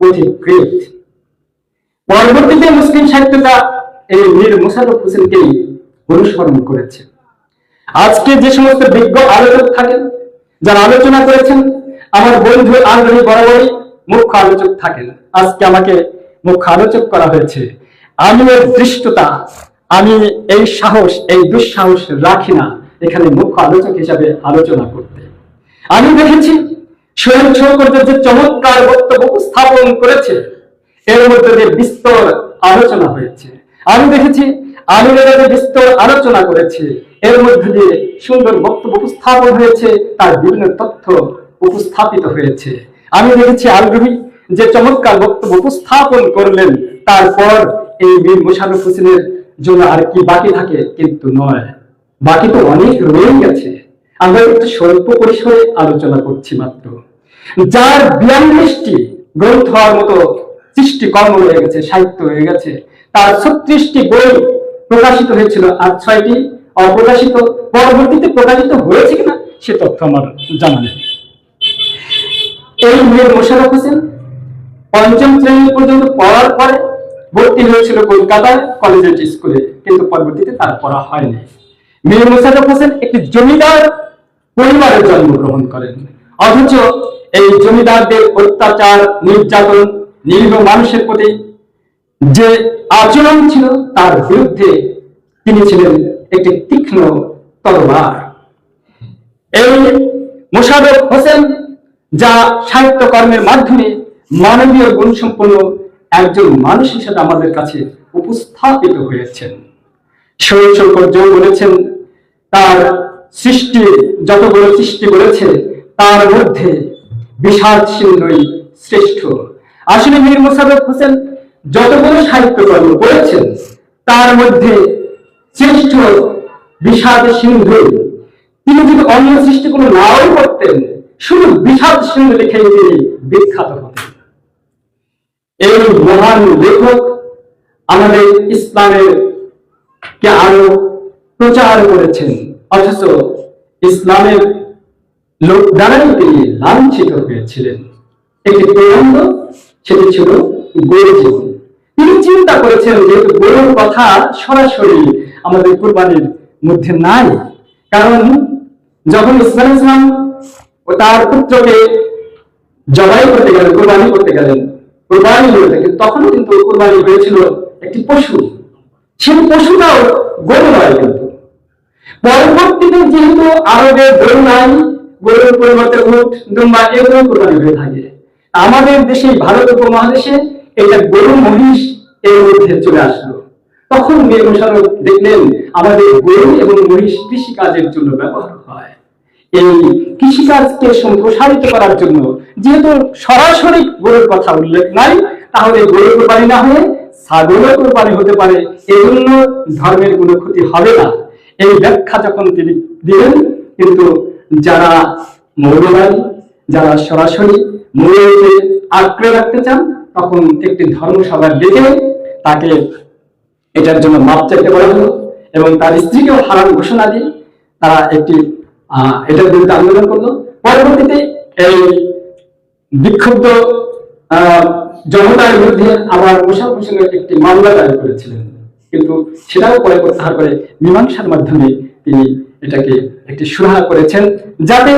অধিকৃত। পরবর্তীতে মুসলিম সাহিত্যটা এই মীর মোশাররফ হোসেনকেই অনুসরণ করেছে। আজকে যে সমস্ত বিজ্ঞ আলোচক থাকেন, যারা আলোচনা করেছেন, আমার বন্ধু আগ্রহী বরাবরই মুখ্য আলোচক থাকেন। আজকে আমাকে মুখ্য আলোচক করা হয়েছে। আমি এর দৃষ্টতা, আমি এই সাহস, এই দুঃসাহস রাখি না এখানে মুখ্য আলোচক হিসাবে আলোচনা করতে। আমি দেখেছি সোহেল শৌকত যে চমৎকার বক্তব্য উপস্থাপন করেছে, এর মধ্যে দিয়ে বিস্তর আলোচনা হয়েছে। আমি দেখেছি আমিরা যে বিস্তর আলোচনা করেছে, এর মধ্যে দিয়ে সুন্দর বক্তব্য উপস্থাপন হয়েছে, তার বিভিন্ন তথ্য উপস্থাপিত হয়েছে। আমি দেখেছি আগ্রহী যে চমৎকার বক্তব্য উপস্থাপন করলেন। তারপর এই মীর মোশাররফ হোসেনের জন্য আর কি বাকি থাকে? কিন্তু নয়, বাকি তো অনেক রয়ে গেছে। আমরা একটু স্বল্প পরিসরে আলোচনা করছি মাত্র। যার 42টি গ্রন্থ হওয়ার মতো সৃষ্টিকর্ম হয়ে গেছে, সাহিত্য হয়ে গেছে, তার 36টি বই প্রকাশিত হয়েছিল, আর 6টি অপ্রকাশিত। পরবর্তীতে প্রকাশিত হয়েছে কিনা সে তথ্য আমার জানা নেই। এই মীর মোশাররফ হোসেন 5ম শ্রেণী পর্যন্ত পড়ার পরে ভর্তি হয়েছিল কলকাতায় কলেজিয়েট স্কুলে, কিন্তু পরবর্তীতে তার পড়া হয়নি। মীর মোশাররফ হোসেন একটি জমিদার পরিবারে জন্মগ্রহণ করেন, অথচ এই জমিদারদের অত্যাচার, নির্যাতন, নিরীহ মানুষের প্রতি যে আচরণ ছিল, তার বিরুদ্ধে তিনি ছিলেন একটি তীক্ষ্ণ তরবার। এই মোশাররফ হোসেন যা সাহিত্যকর্মের মাধ্যমে মানবীয় গুণসম্পন্ন একজন মানুষ হিসেবে আমাদের কাছে উপস্থাপিত হয়েছেন। সোহেল শৌকত বলেছেন, তার সৃষ্টি যতগুলো সৃষ্টি করেছে তার মধ্যে বিষাদ সিন্ধুই শ্রেষ্ঠ। আসলে মীর মোশাররফ হোসেন যতগুলো সাহিত্যকর্ম করেছেন তার মধ্যে শ্রেষ্ঠ বিষাদ সিন্ধু। তিনি যদি অন্য সৃষ্টি কোনো নাও করতেন, শুধু বিষাদ সিন্ধু লিখে তিনি বিখ্যাত হতেন। এই মহান লেখক আমাদের ইসলামের কে আরো প্রচার করেছেন, অথচ ইসলামের লোক দ্বারাই তিনি লাঞ্ছিত হয়েছিলেন। একটি প্রবন্ধ, সেটি ছিল গরু জীবন। তিনি চিন্তা করেছেন যেহেতু গরুর কথা সরাসরি আমাদের কুরবানির মধ্যে নাই, কারণ যখন ইসলাম ও তার পুত্রকে জবাই করতে গেলেন, কুরবানি করতে গেলেন, কুরবানি হয়ে থাকে, তখন কিন্তু কুরবানি হয়েছিল একটি পশু। সেই পশুটাও গরু নয়। কিন্তু পরবর্তীতে যেহেতু আরবে গরু নাই, গরুর পরিবর্তে উট, দুম্বা এগুলো কুরবানি হয়ে থাকে। আমাদের দেশে, ভারত উপমহাদেশে এটা গরু মহিষ এর মধ্যে চলে আসলো। তখন মীর মোশাররফ দেখলেন আমাদের গরু এবং মহিষ কৃষিকাজের জন্য ব্যবহার হয়। এই কৃষিকাজকে সম্প্রসারিত করার জন্য যেহেতু সরাসরি গরুর কথা উল্লেখ নাই, তাহলে গরু কোরবানি না হয়ে ছাগলের কোরবানি হতে পারে, এজন্য ধর্মের কোনো ক্ষতি হবে না। এই ব্যাখ্যা যখন তিনি দিলেন, কিন্তু যারা মৌলবাদী, যারা সরাসরি মৌলকে আঁকড়ে রাখতে চান, তখন একটি ধর্মসভা ডেকে তাকে এটার জন্য মাপ চাইতে বলা হলো এবং তার স্ত্রীকেও হারাম ঘোষণা দিয়ে তারা একটি এটার বিরুদ্ধে আন্দোলন করলো। পরবর্তীতে এই বিক্ষুব্ধ জনতার বিরুদ্ধে আবার মোশাররফ হোসেনের একটি মামলা দায়ের করেছিলেন। কিন্তু সেটাও পরে প্রত্যাহার করে মীমাংসার মাধ্যমে তিনি এটাকে একটি সুরাহা করেছেন, যাতে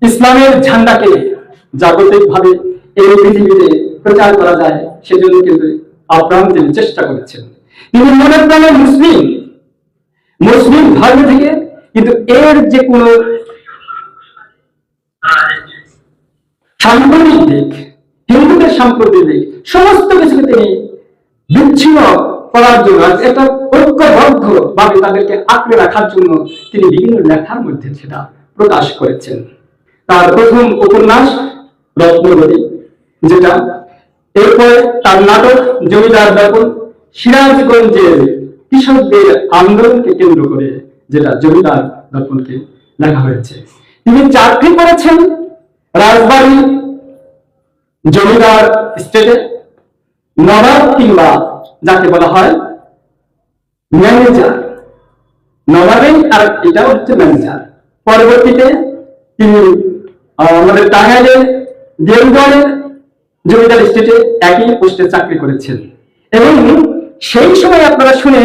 ইসলামের ঝান্ডাকে জাগতিকভাবে এই পৃথিবীতে প্রচার করা যায়। সেজন্য কিন্তু আপ্রাণ তিনি চেষ্টা করেছেন। তিনি মনে প্রাণে মুসলিম ধর্ম থেকে কিন্তু এর যে কোনো সাম্প্রতিক দিক, হিন্দুদের সাম্প্রতিক দিক, সমস্ত কিছুকে তিনি বিচ্ছিন্ন করার জন্য, এটা ঐক্যবদ্ধ ভাবে তাদেরকে আঁকড়ে রাখার জন্য তিনি বিভিন্ন লেখার মধ্যে সেটা প্রকাশ করেছেন। তার প্রথম উপন্যাস রত্নবতী, যেটা, এরপরে তার নাটক জমিদার দর্পণ, সিরাজগঞ্জের কৃষকদের আন্দোলনকে কেন্দ্র করে যেটা জমিদার দর্পণকে লেখা হয়েছে। তিনি চাকরি করেছেন রাজবাড়ী জমিদার স্টেটে, নবাব কিংবা যাকে বলা হয় ম্যানেজার, নবাবের আর এটা হচ্ছে ম্যানেজার। পরবর্তীতে তিনি আমাদের টাঙ্গাইলের দেওগড়ের জমিদার স্টেটে একই পোস্টে চাকরি করেছেন। এবং সেই সময় আপনারা শুনে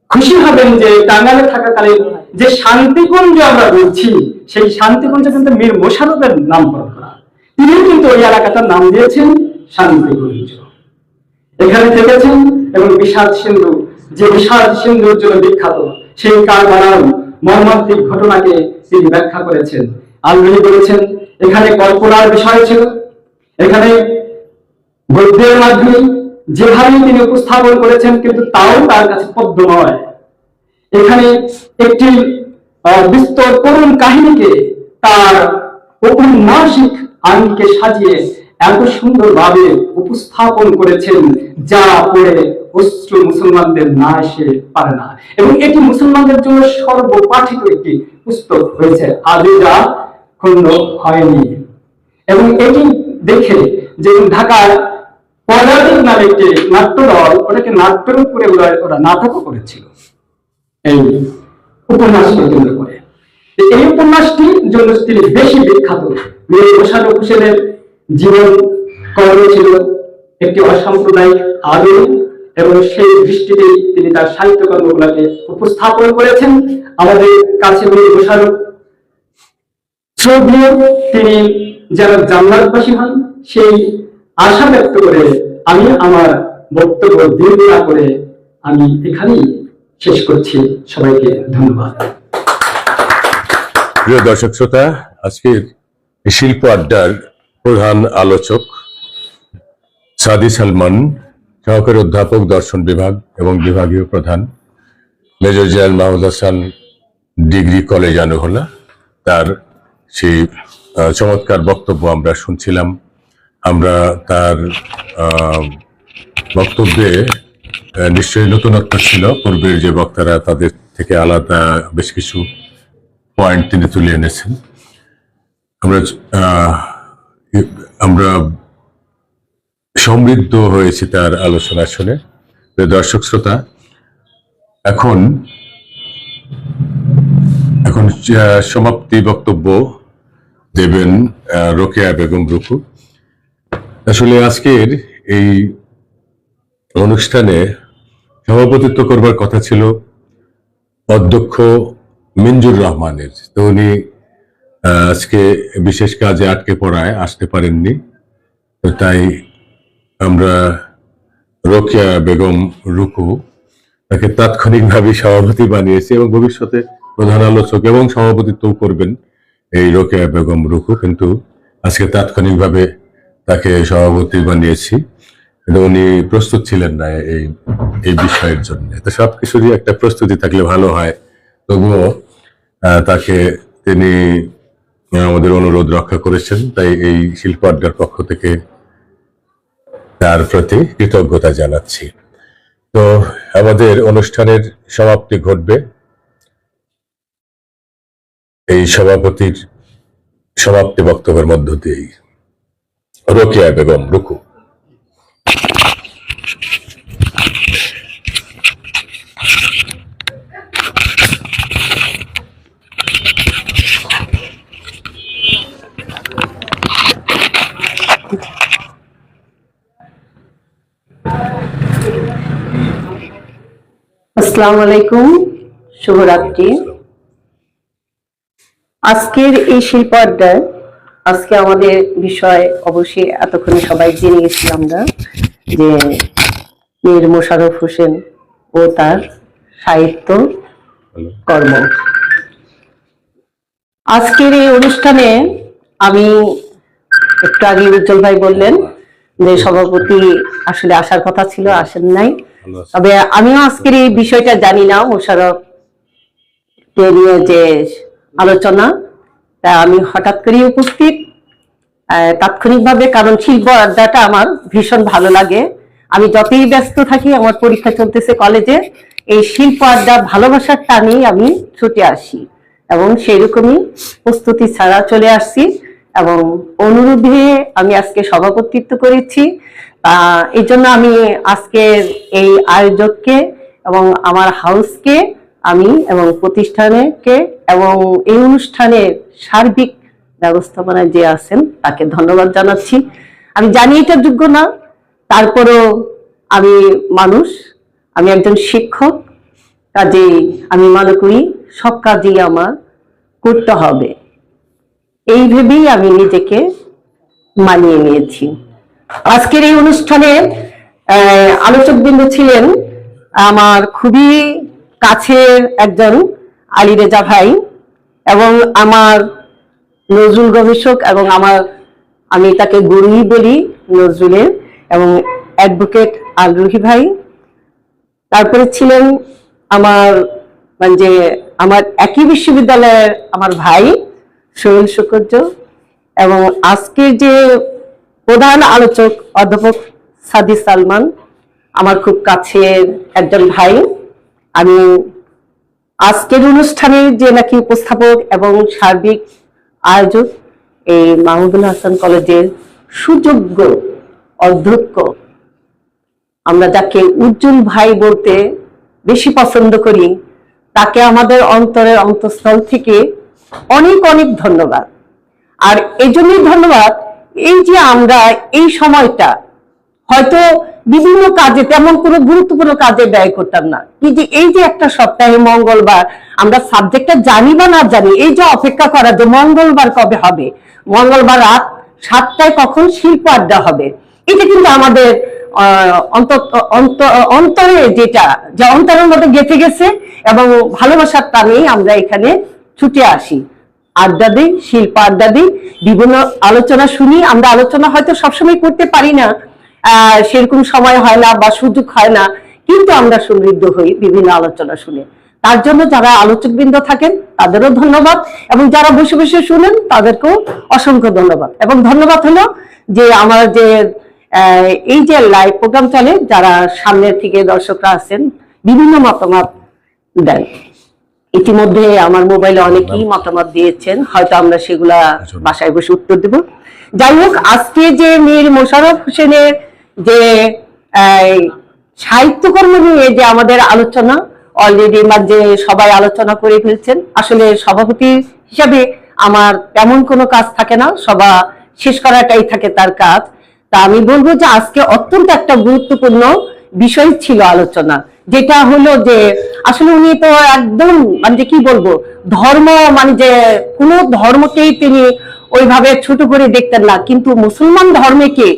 খুশি হবেন যে টাঙ্গাইলে থাকাকালীন যে শান্তিকুঞ্জ আমরা বলছি, সেই শান্তিকুঞ্জ কিন্তু মীর মোশাররফের নামকরণ করা। তিনি কিন্তু ওই এলাকাটার নাম দিয়েছেন শান্তিকুঞ্জ। এখানে থেকেছেন এবং বিষাদ সিন্ধু, যে বিষাদ সিন্ধুর জন্য বিখ্যাত, সেই কারবালার মর্মান্তিক ঘটনাকে তিনি ব্যাখ্যা করেছেন। আলবেনি বলেছেন এখানে কল্পনার বিষয় ছিল, এখানে গদ্যের মাধ্যমে যেভাবে তিনি উপস্থাপন করেছেন কিন্তু তাও তার কাছে পদ্য নয়। এখানে একটি বিস্তর করুণ কাহিনীকে তার ঔপন্যাসিক আঙ্গিকে সাজিয়ে এত সুন্দরভাবে উপস্থাপন করেছেন, যা পড়ে অশ্রু মুসলমানদের না এসে পারে না। এবং এটি মুসলমানদের জন্য সর্বপাঠিত একটি পুস্তক হয়েছে, আজও যা খণ্ড হয়নি। এবং এটি দেখে যে ঢাকার পদাতিক নামে একটি নাট্যদল ওটাকে নাট্যরূপ করে ওরা নাটকও করেছিল এই উপন্যাসকে কেন্দ্র করে। এই উপন্যাসটির জন্য তিনি বেশি বিখ্যাত। মীর মোশাররফ হোসেনের জীবন কর্ম ছিল একটি অসাম্প্রদায়িক আদর্শ, এবং সেই দৃষ্টিতেই তিনি তার সাহিত্য কর্মগুলোকে উপস্থাপন করেছেন। আমাদের কাছে মীর মোশাররফ শ্রদ্ধেয়, তিনি যারা জান্নাতবাসী হন সেই আশা ব্যক্ত করে আমি আমার বক্তব্য দীর্ঘ না করে আমি এখানেই শেষ করছি। সবাইকে ধন্যবাদ। প্রিয় দর্শক শ্রোতা, আজকের শিল্প আড্ডার প্রধান আলোচক সাদি সালমান, সহকারী অধ্যাপক দর্শন বিভাগ এবং বিভাগীয় প্রধান major general Mahmud Hasan degree college Anuhola, তার সেই চমৎকার বক্তব্য আমরা শুনছিলাম। আমরা তার বক্তব্যে নিশ্চয়ই নতুনত্ব ছিল, পূর্বের যে বক্তারা তাদের থেকে আলাদা বেশ কিছু পয়েন্ট তিনি তুলে এনেছেন। আমরা সমৃদ্ধ হয়েছি তার আলোচনা শুনে। দর্শক শ্রোতা, এখন সমাপ্তি বক্তব্য দেবেন রোকেয়া বেগম রুকু। আসলে আজকের এই অনুষ্ঠানে সভাপতিত্ব করবার কথা ছিল অধ্যক্ষ মিঞ্জুর রহমানের, তো উনি আজকে বিশেষ কাজে আটকে পড়ায় আসতে পারেননি। তো তাই আমরা রোকেয়া বেগম রুকু তাকে তাৎক্ষণিকভাবে সভাপতি বানিয়েছি এবং ভবিষ্যতে প্রধান আলোচক এবং সভাপতিত্বও করবেন এই রোকেয়া বেগম রুকু, কিন্তু আজকে তাৎক্ষণিকভাবে তাকে সভাপতি বানিয়েছি। উনি প্রস্তুত ছিলেন না এই বিষয়ের জন্য। তো সবকিছুরই একটা প্রস্তুতি থাকলে ভালো হয়, তবুও তাকে তিনি আমাদের অনুরোধ রক্ষা করেছেন। তাই এই শিল্প আড্ডার পক্ষ থেকে তার প্রতি কৃতজ্ঞতা জানাচ্ছি। তো আমাদের অনুষ্ঠানের সমাপ্তি ঘটবে এই সভাপতির সমাপ্তি বক্তব্যের মধ্য দিয়েই। রোকেয়া বেগম রুকু। আসসালামু আলাইকুম, শুভরাত্রি। আজকের এই শিল্প আড্ডায় আজকে আমাদের বিষয় অবশ্যই এতক্ষণে সবাই জেনে গেছি আমরা যে মীর মোশাররফ হোসেন ও তার সাহিত্য কর্ম। আজকের এই অনুষ্ঠানে আমি একটু আগে উজ্জ্বল ভাই বললেন যে সভাপতি আসলে আসার কথা ছিল, আসেন নাই। তবে আমিও আজকের এই বিষয়টা জানি না, মোশাররফ নিয়ে যে আলোচনা, তা আমি হঠাৎ করে উপস্থিত তাৎক্ষণিকভাবে, কারণ শিল্প আড্ডাটা আমার ভীষণ ভালো লাগে। আমি যতই ব্যস্ত থাকি, আমার পরীক্ষা চলতেছে কলেজে, এই শিল্প আড্ডা ভালোবাসার টানেই আমি ছুটে আসি এবং সেইরকমই প্রস্তুতি ছাড়া চলে আসছি এবং অনুরোধে আমি আজকে সভাপতিত্ব করেছি। এই জন্য আমি আজকের এই আয়োজককে এবং আমার হাউসকে আমি এবং প্রতিষ্ঠানকে এবং এই অনুষ্ঠানের সার্বিক ব্যবস্থাপনায় যে আছেন তাকে ধন্যবাদ জানাচ্ছি। আমি জানি এটা যোগ্য না, তারপরেও আমি মানুষ, আমি একজন শিক্ষক, কাজেই আমি মনে করি সব কাজই আমার করতে হবে, এই ভেবেই আমি নিজেকে মানিয়ে নিয়েছি। আজকের এই অনুষ্ঠানে আলোচকবৃন্দ ছিলেন আমার খুবই কাছের একজন আলী রেজা ভাই এবং আমার নজরুল গবেষক এবং আমি তাকে গুরুই বলি নজরুলের, এবং অ্যাডভোকেট আল রুহি ভাই। তারপরে ছিলেন আমার আমার একই বিশ্ববিদ্যালয়ের আমার ভাই সোহেল শুকর্য, এবং আজকের যে প্রধান আলোচক অধ্যাপক সাদি সালমান, আমার খুব কাছের একজন ভাই। আমি আজকের অনুষ্ঠানের যে নাকি উপস্থাপক এবং সার্বিক আয়োজক, এই মাহমুদুল হাসান কলেজের সুযোগ্য অধ্যক্ষ, আমরা যাকে উজ্জ্বল ভাই বলতে বেশি পছন্দ করি, তাকে আমাদের অন্তরের অন্তঃস্থল থেকে অনেক অনেক ধন্যবাদ। আর এই জন্যই ধন্যবাদ, এই যে আমরা এই সময়টা হয়তো বিভিন্ন কাজে, তেমন কোনো গুরুত্বপূর্ণ কাজে ব্যয় করতাম না, এই যে একটা সপ্তাহে মঙ্গলবার আমরা সাবজেক্টটা জানি বা না জানি, এই যে অপেক্ষা করা যে মঙ্গলবার কবে হবে, মঙ্গলবার রাত 7টায় কখন শিল্প আড্ডা হবে, এটা কিন্তু আমাদের অন্তরে যেটা যে অন্তরের মধ্যে গেঁথে গেছে এবং ভালোবাসার টানেই আমরা এখানে ছুটে আসি, আড্ডা দিই, শিল্প আড্ডা দিই, বিভিন্ন আলোচনা শুনি। আমরা আলোচনা হয়তো সবসময় করতে পারি না, সেরকম সময় হয় না বা সুযোগ হয় না, কিন্তু আমরা সমৃদ্ধ হই বিভিন্ন আলোচনা শুনে। তার জন্য যারা আলোচকবৃন্দ থাকেন তাদেরও ধন্যবাদ, এবং যারা বসে বসে শুনেন তাদেরকেও অসংখ্য ধন্যবাদ। এবং ধন্যবাদ হলো যে আমার যে এই যে লাইভ প্রোগ্রাম চলে, যারা সামনের থেকে দর্শকরা আছেন বিভিন্ন মতামত দেন। ইতিমধ্যে আমার মোবাইলে অনেকেই মতামত দিয়েছেন, হয়তো আমরা সেগুলা বাসায় বসে উত্তর দেব। যাই হোক, আজকে যে মীর মোশাররফ হোসেনের যে সাহিত্যকর্ম নিয়ে যে আমাদের আলোচনা, অলরেডি মাঝে সবাই আলোচনা করে ফেলছেন। আসলে সভাপতি হিসাবে আমার তেমন কোনো কাজ থাকে না, সভা শেষ করাটাই থাকে তার কাজ। তা আমি বলবো যে আজকে অত্যন্ত একটা গুরুত্বপূর্ণ বিষয় ছিল আলোচনা, যেটা হলো যে আসলে উনি তো একদম কি বলবো, ধর্ম যে কোনো ধর্মকেই তিনি ওইভাবে ছোট করে দেখতেন না, কিন্তু মুসলমান ধর্মকে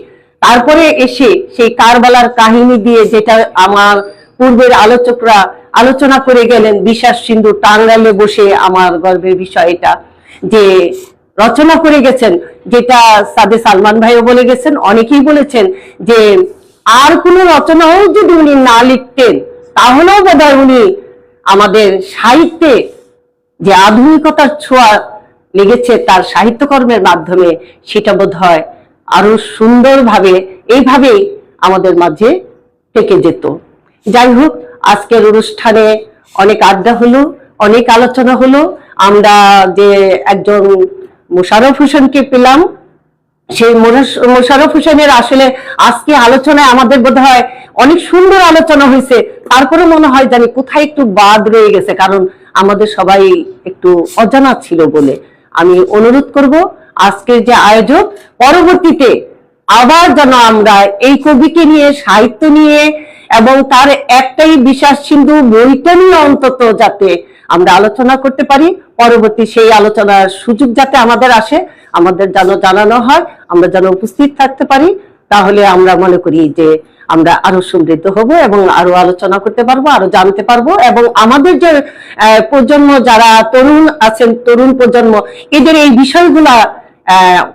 তারপরে এসে সেই কারবালার কাহিনী দিয়ে, যেটা আমার পূর্বের আলোচকরা আলোচনা করে গেলেন, বিশ্বাস সিন্ধু টাঙ্গাইলে বসে, আমার গর্বের বিষয় এটা যে রচনা করে গেছেন, যেটা সাদে সালমান ভাইও বলে গেছেন, অনেকেই বলেছেন যে আর কোন রচনাও যদি উনি না লিখতেন তাহলেও বোধহয় উনি আমাদের সাহিত্যে যে আধুনিকতার ছোঁয়া লেগেছে তার সাহিত্যকর্মের মাধ্যমে, সেটা বোধহয় আরো সুন্দরভাবে এইভাবেই আমাদের মাঝে থেকে যেত। যাই হোক, আজকের অনুষ্ঠানে অনেক আড্ডা হলো, অনেক আলোচনা হলো। আমরা যে একজন মোশাররফ হোসেনকে পেলাম, সেই মোশাররফ হোসেনের আসলে আজকে আলোচনায় আমাদের বোধহয় অনেক সুন্দর আলোচনা হয়েছে, তারপরে মনে হয় জানি কোথায় একটু বাদ রয়ে গেছে, কারণ আমাদের সবাই একটু অজানা ছিল বলে। আমি অনুরোধ করব আজকের যে আয়োজক, পরবর্তীতে আবার যেন আমরা এই কবিকে নিয়ে, সাহিত্য নিয়ে এবং তার একটাই বিশ্বাস সিন্ধু বইটা নিয়ে অন্তত যাতে আমরা আলোচনা করতে পারি, পরবর্তী সেই আলোচনার সুযোগ যাতে আমাদের আসে, আমাদের যেন জানানো হয়, আমরা যেন উপস্থিত থাকতে পারি, তাহলে আমরা মনে করি যে আমরা আরো সমৃদ্ধ হব এবং আরো আলোচনা করতে পারবো, আরো জানতে পারবো। এবং আমাদের যে প্রজন্ম যারা তরুণ আছেন, তরুণ প্রজন্ম, এদের এই বিষয়গুলা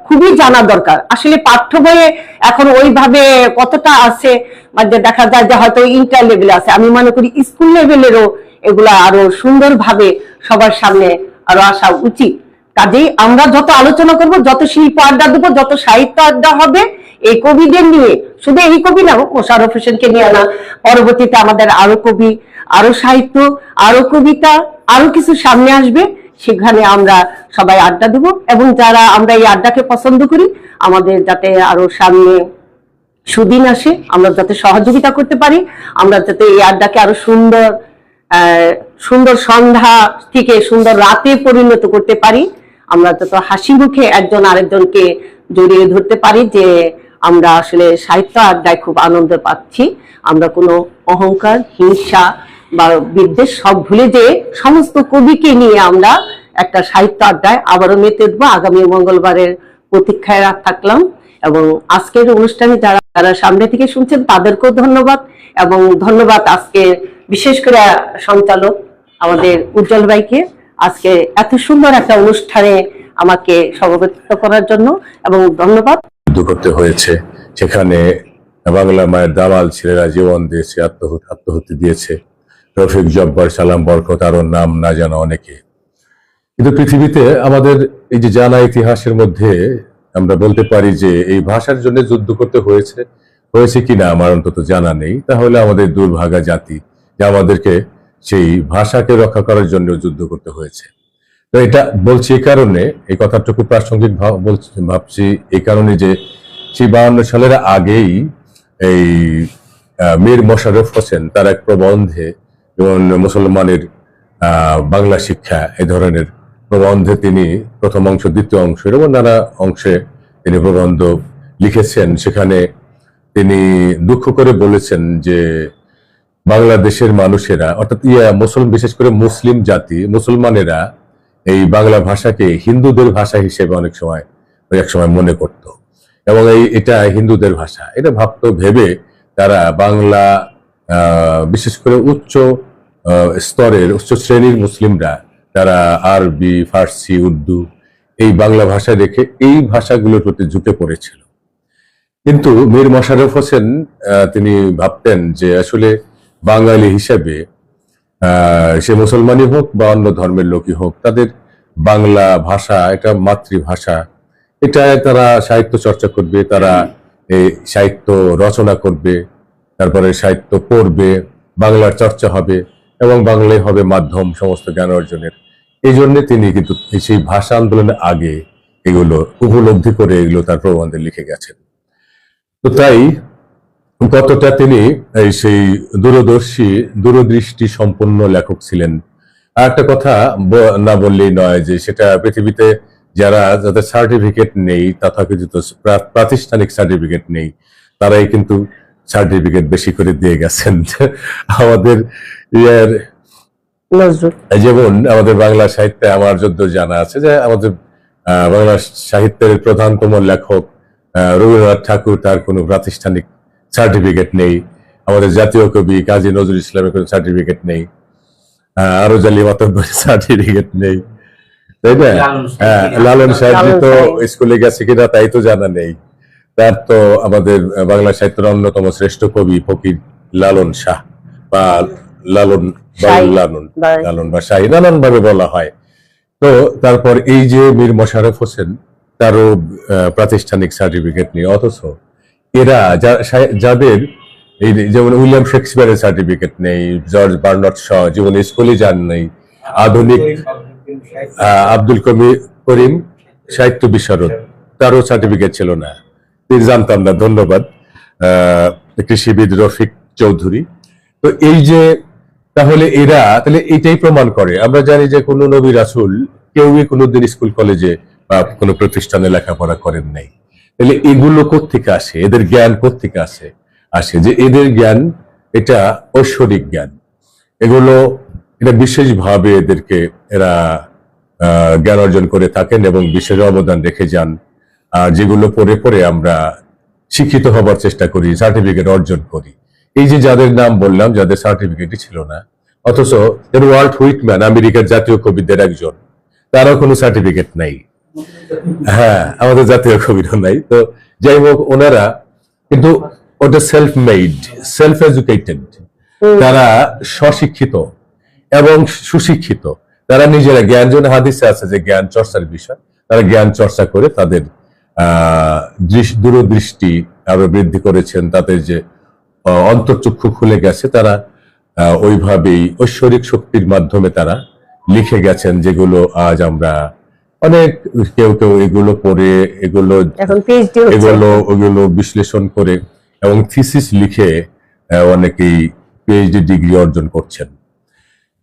খুবই জানা দরকার। আসলে পাঠ্য বইয়ে এখন ওইভাবে কতটা আছে, মানে দেখা যায় যে হয়তো ইন্টার লেভেলে আছে, আমি মনে করি স্কুল লেভেলেরও এগুলা আরো সুন্দরভাবে সবার সামনে আরো আসা উচিত। কাজেই আমরা যত আলোচনা করব, যত শিল্প আড্ডা দেবো, যত সাহিত্য আড্ডা হবে এই কবিদের নিয়ে, শুধু এই কবি না, মোশাররফ হোসেনকে নিয়ে না, পরবর্তীতে আমাদের আরো কবি, আরো সাহিত্য, আরো কবিতা, আরো কিছু সামনে আসবে, সেখানে আমরা সবাই আড্ডা দেব। এবং যারা আমরা এই আড্ডাকে পছন্দ করি, আমাদের যাতে আরো সামনে সুদিন আসে, আমরা যাতে সহযোগিতা করতে পারি, আমরা যাতে এই আড্ডাকে আরো সুন্দর সুন্দর সন্ধ্যা থেকে সুন্দর রাতে পরিণত করতে পারি, আমরা যত হাসি মুখে একজন আরেকজনকে জড়িয়ে ধরতে পারি যে আমরা আসলে সাহিত্য আড্ডায় খুব আনন্দ পাচ্ছি, আমরা কোনো অহংকার, হিংসা বা বিদ্বেষ সব ভুলে যে সমস্ত কবিকে নিয়ে আমরা একটা সাহিত্য আড্ডায় আবারও মেতে উঠবো। আগামী মঙ্গলবারের প্রতীক্ষায় থাকলাম। এবং আজকের অনুষ্ঠানে যারা যারা সামনে থেকে শুনছেন তাদেরকেও ধন্যবাদ, এবং ধন্যবাদ আজকে বিশেষ করে সঞ্চালক আমাদের উজ্জ্বল ভাইকে, আজকে এত সুন্দর একটা অনুষ্ঠানে আমাকে সভাপতিত্ব করার জন্য, এবং ধন্যবাদ। যুদ্ধ করতে হয়েছে, সেখানে বাংলা মায়ের দামাল ছেলেরা জীবন দিয়েছে, আত্মহত্যা দিয়েছে, রফিক, জব্বার, সালাম, বরকত, আরো নাম না জানা অনেকে। কিন্তু পৃথিবীতে আমাদের এই যে জানা ইতিহাসের মধ্যে আমরা বলতে পারি যে এই ভাষার জন্য যুদ্ধ করতে হয়েছে কিনা আমার অন্তত জানা নেই। তাহলে আমাদের দুর্ভাগা জাতি, যে আমাদেরকে সেই ভাষাকে রক্ষা করার জন্য যুদ্ধ করতে হয়েছে। তো এটা বলছি এই কারণে, এই কথাটুকু প্রাসঙ্গিক ভাবছি এই কারণে যে সেই 52 সালের আগেই এই মীর মোশাররফ হোসেন তার এক প্রবন্ধে, যেমন মুসলমানের বাংলা শিক্ষা, এই ধরনের প্রবন্ধে তিনি প্রথম অংশ, দ্বিতীয় অংশ এবং নানা অংশে তিনি প্রবন্ধ লিখেছেন। সেখানে তিনি দুঃখ করে বলেছেন যে বাংলাদেশের মানুষেরা, অর্থাৎ বিশেষ করে মুসলিম জাতি, মুসলমানেরা এই বাংলা ভাষাকে হিন্দুদের ভাষা হিসেবে এক সময় মনে করত, এবং এটা হিন্দুদের ভাষা এটা ভাবতো। ভেবে তারা বাংলা, বিশেষ করে উচ্চ স্তরের, উচ্চ শ্রেণীর মুসলিমরা, তারা আরবি, ফার্সি, উর্দু এই বাংলা ভাষা রেখে এই ভাষাগুলোর প্রতি ঝুঁকে পড়েছিল। কিন্তু মীর মোশাররফ হোসেন তিনি ভাবতেন যে আসলে বাঙালি হিসেবে সে মুসলমানই হোক বা অন্য ধর্মের লোকই হোক, তাদের বাংলা ভাষা এটা মাতৃভাষা, এটায় তারা সাহিত্য চর্চা করবে, তারা এই সাহিত্য রচনা করবে, তারপরে সাহিত্য পড়বে, বাংলার চর্চা হবে এবং বাংলাই হবে মাধ্যম সমস্ত জ্ঞান অর্জনের। এই জন্য তিনি কিন্তু সেই ভাষা আন্দোলনের আগে এগুলো উপলব্ধি করে এগুলো তার প্রবন্ধে লিখে গেছেন। তো তাই কতটা তিনি সেই দূরদৃষ্টি সম্পন্ন লেখক ছিলেন। আর একটা কথা না বললেই নয় যে সেটা পৃথিবীতে যাদের সার্টিফিকেট নেই, তথাকথিত প্রাতিষ্ঠানিক সার্টিফিকেট নেই, তারাই কিন্তু সার্টিফিকেট বেশি করে দিয়ে গেছেন। আমাদের যেমন আমাদের বাংলা সাহিত্যে আমার যদ্দ জানা আছে যে আমাদের বাংলা সাহিত্যের প্রধানতম লেখক রবীন্দ্রনাথ ঠাকুর, তার কোনো প্রাতিষ্ঠানিক সার্টিফিকেট নেই। আমাদের জাতীয় কবি কাজী নজরুল ইসলামের কোনো সার্টিফিকেট নেই, আরো জালি মাতব্বরের সার্টিফিকেট নেই, তাই না? হ্যাঁ, লালন সাহেব তো স্কুলে গেছে কিনা তাই তো জানা নেই। তার তো আমাদের বাংলা সাহিত্যের অন্যতম শ্রেষ্ঠ কবি ফকির লালন শাহ বা লালন বা শাহী, নানান ভাবে বলা হয়। তো তারপর এই যে মীর মোশাররফ হোসেন, তারও প্রাতিষ্ঠানিক সার্টিফিকেট নেই, অথচ এরা যাদের এই যেমন উইলিয়াম শেক্সপিয়ারের সার্টিফিকেট নেই, জর্জ বার্নার্ড শ যেমন স্কুলে যান নেই, আধুনিক আব্দুল করিম সাহিত্য বিশারদ, তারও সার্টিফিকেট ছিল না, তিনি জানতাম না। ধন্যবাদ কৃষিবিদ রফিক চৌধুরী। তো এই যে তাহলে এটাই প্রমাণ করে, আমরা জানি যে কোনো নবী রাসূল কেউই কোনোদিন স্কুল কলেজে বা কোনো প্রতিষ্ঠানে লেখাপড়া করেন নাই, তাহলে এগুলো কোত্থেকে আসে, এদের জ্ঞান কোত্থেকে আসে যে এদের জ্ঞান এটা ঐশ্বরিক জ্ঞান, এগুলো এটা বিশেষভাবে এদেরকে এরা জ্ঞান অর্জন করে থাকেন এবং বিশেষ অবদান রেখে যান, যেগুলো পরে পরে আমরা শিক্ষিত হবার চেষ্টা করি, সার্টিফিকেট অর্জন করি। এই যে যাদের নাম বললাম, যাদের সার্টিফিকেটই ছিল না, অথচ ওয়াল্ট হুইটম্যান আমেরিকার জাতীয় কবিদের একজন, তারও কোনো সার্টিফিকেট নাই। হ্যাঁ, আমাদের জাতীয় কবিরও নাই। তো যাই হোক, ওনারা কিন্তু ওটা সেলফ মেড, সেলফ এডুকেটেড, তারা স্বশিক্ষিত এবং সুশিক্ষিত, তারা নিজেরা জ্ঞান, জন্য হাদিসে আছে যে জ্ঞান চর্চার বিষয়, তারা জ্ঞান চর্চা করে তাদের দূরদৃষ্টি আরো বৃদ্ধি করেছেন, তাদের যে অন্তর্চক্ষু খুলে গেছে, তারা ওইভাবেই ঐশ্বরিক শক্তির মাধ্যমে তারা লিখে গেছেন, যেগুলো আজ আমরা অনেক কেউ এগুলো পড়ে ওগুলো বিশ্লেষণ করে এবং থিসিস লিখে অনেকেই পিএইচডি ডিগ্রি অর্জন করছেন।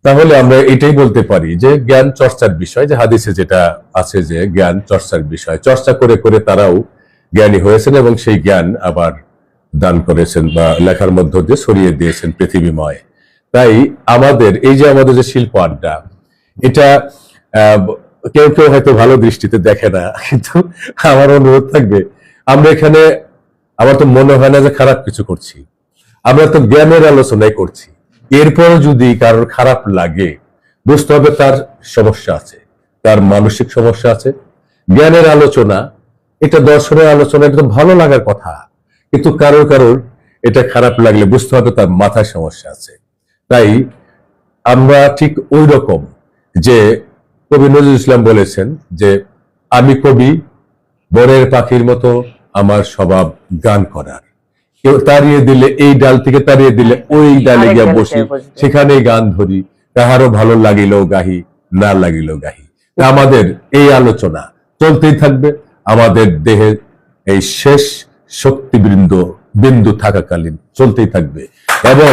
তাহলে আমরা এটাই বলতে পারি যে জ্ঞান চর্চার বিষয়, যে হাদিসে যেটা আছে যে জ্ঞান চর্চার বিষয়, চর্চা করে করে তারাও জ্ঞানী হয়েছেন এবং সেই জ্ঞান আবার দান করেছেন বা লেখার মধ্য দিয়ে ছড়িয়ে দিয়েছেন পৃথিবীময়। তাই আমাদের এই যে আমাদের যে শিল্প আড্ডা, এটা কেউ হয়তো ভালো দৃষ্টিতে দেখে না, কিন্তু আমার অনুরোধ থাকবে, আমরা এখানে, আমার তো মনে হয় না যে খারাপ কিছু করছি, আমরা তো জ্ঞানের আলোচনাই করছি। এরপর যদি কারোর খারাপ লাগে, বুঝতে হবে তার সমস্যা আছে, তার মানসিক সমস্যা আছে। জ্ঞানের আলোচনা, এটা দর্শনের আলোচনা, এটা তো ভালো লাগার কথা, কিন্তু কারোর এটা খারাপ লাগলে বুঝতে হবে তার মাথায় সমস্যা আছে। তাই আমরা ঠিক ওই রকম, যে কবি নজরুল ইসলাম বলেছেন যে আমি কবি, বনের পাখির মতো আমার স্বভাব গান করার, কেউ তাড়িয়ে দিলে এই ডাল থেকে তাড়িয়ে দিলে ওই ডালে গিয়া বসি, সেখানে গান ধরি, কাহারও ভালো লাগিলেও গাহি, না লাগিলেও গাহি। আমাদের এই আলোচনা চলতেই থাকবে, আমাদের দেহে এই শেষ বিন্দু থাকাকালীন চলতেই থাকবে, এবং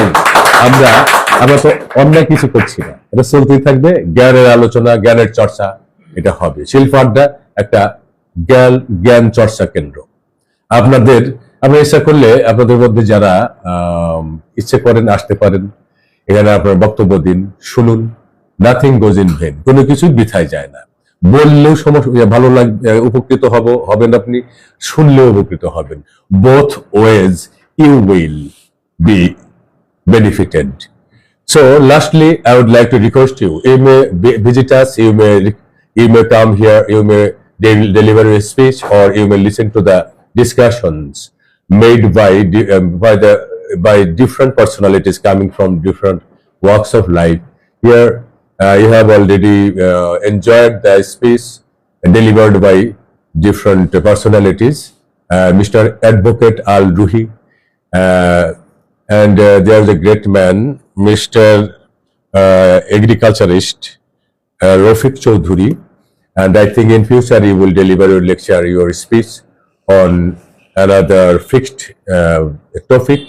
আমরা তো অন্যায় কিছু করছি না, এটা চলতেই থাকবে। জ্ঞানের আলোচনা, জ্ঞানের চর্চা, এটা হবে। শিল্প আড্ডা একটা জ্ঞান চর্চা কেন্দ্র। আপনারা ইচ্ছা করলে আপনাদের মধ্যে যারা ইচ্ছে করেন আসতে পারেন, এখানে আপনার বক্তব্য দিন, শুনুন। নাথিং গোজ ইন ভেন, কোনো কিছুই বৃথায় যায় না। বললেও সমস্যা, ভালো লাগবে, উপকৃত হবেন আপনি, শুনলেও উপকৃত হবেন। Both ways you will be benefited. So lastly, I would like to request you may visit us, you may come here, you may deliver a speech, or you may listen to the discussions made by different personalities coming from different walks of life. Here you have already enjoyed the speech delivered by different personalities, Mr. Advocate Al Ruhi, and there is a great man, Mr. Agriculturist Rafiq Choudhury, and I think in future he will deliver your lecture, your speech on another fixed topic.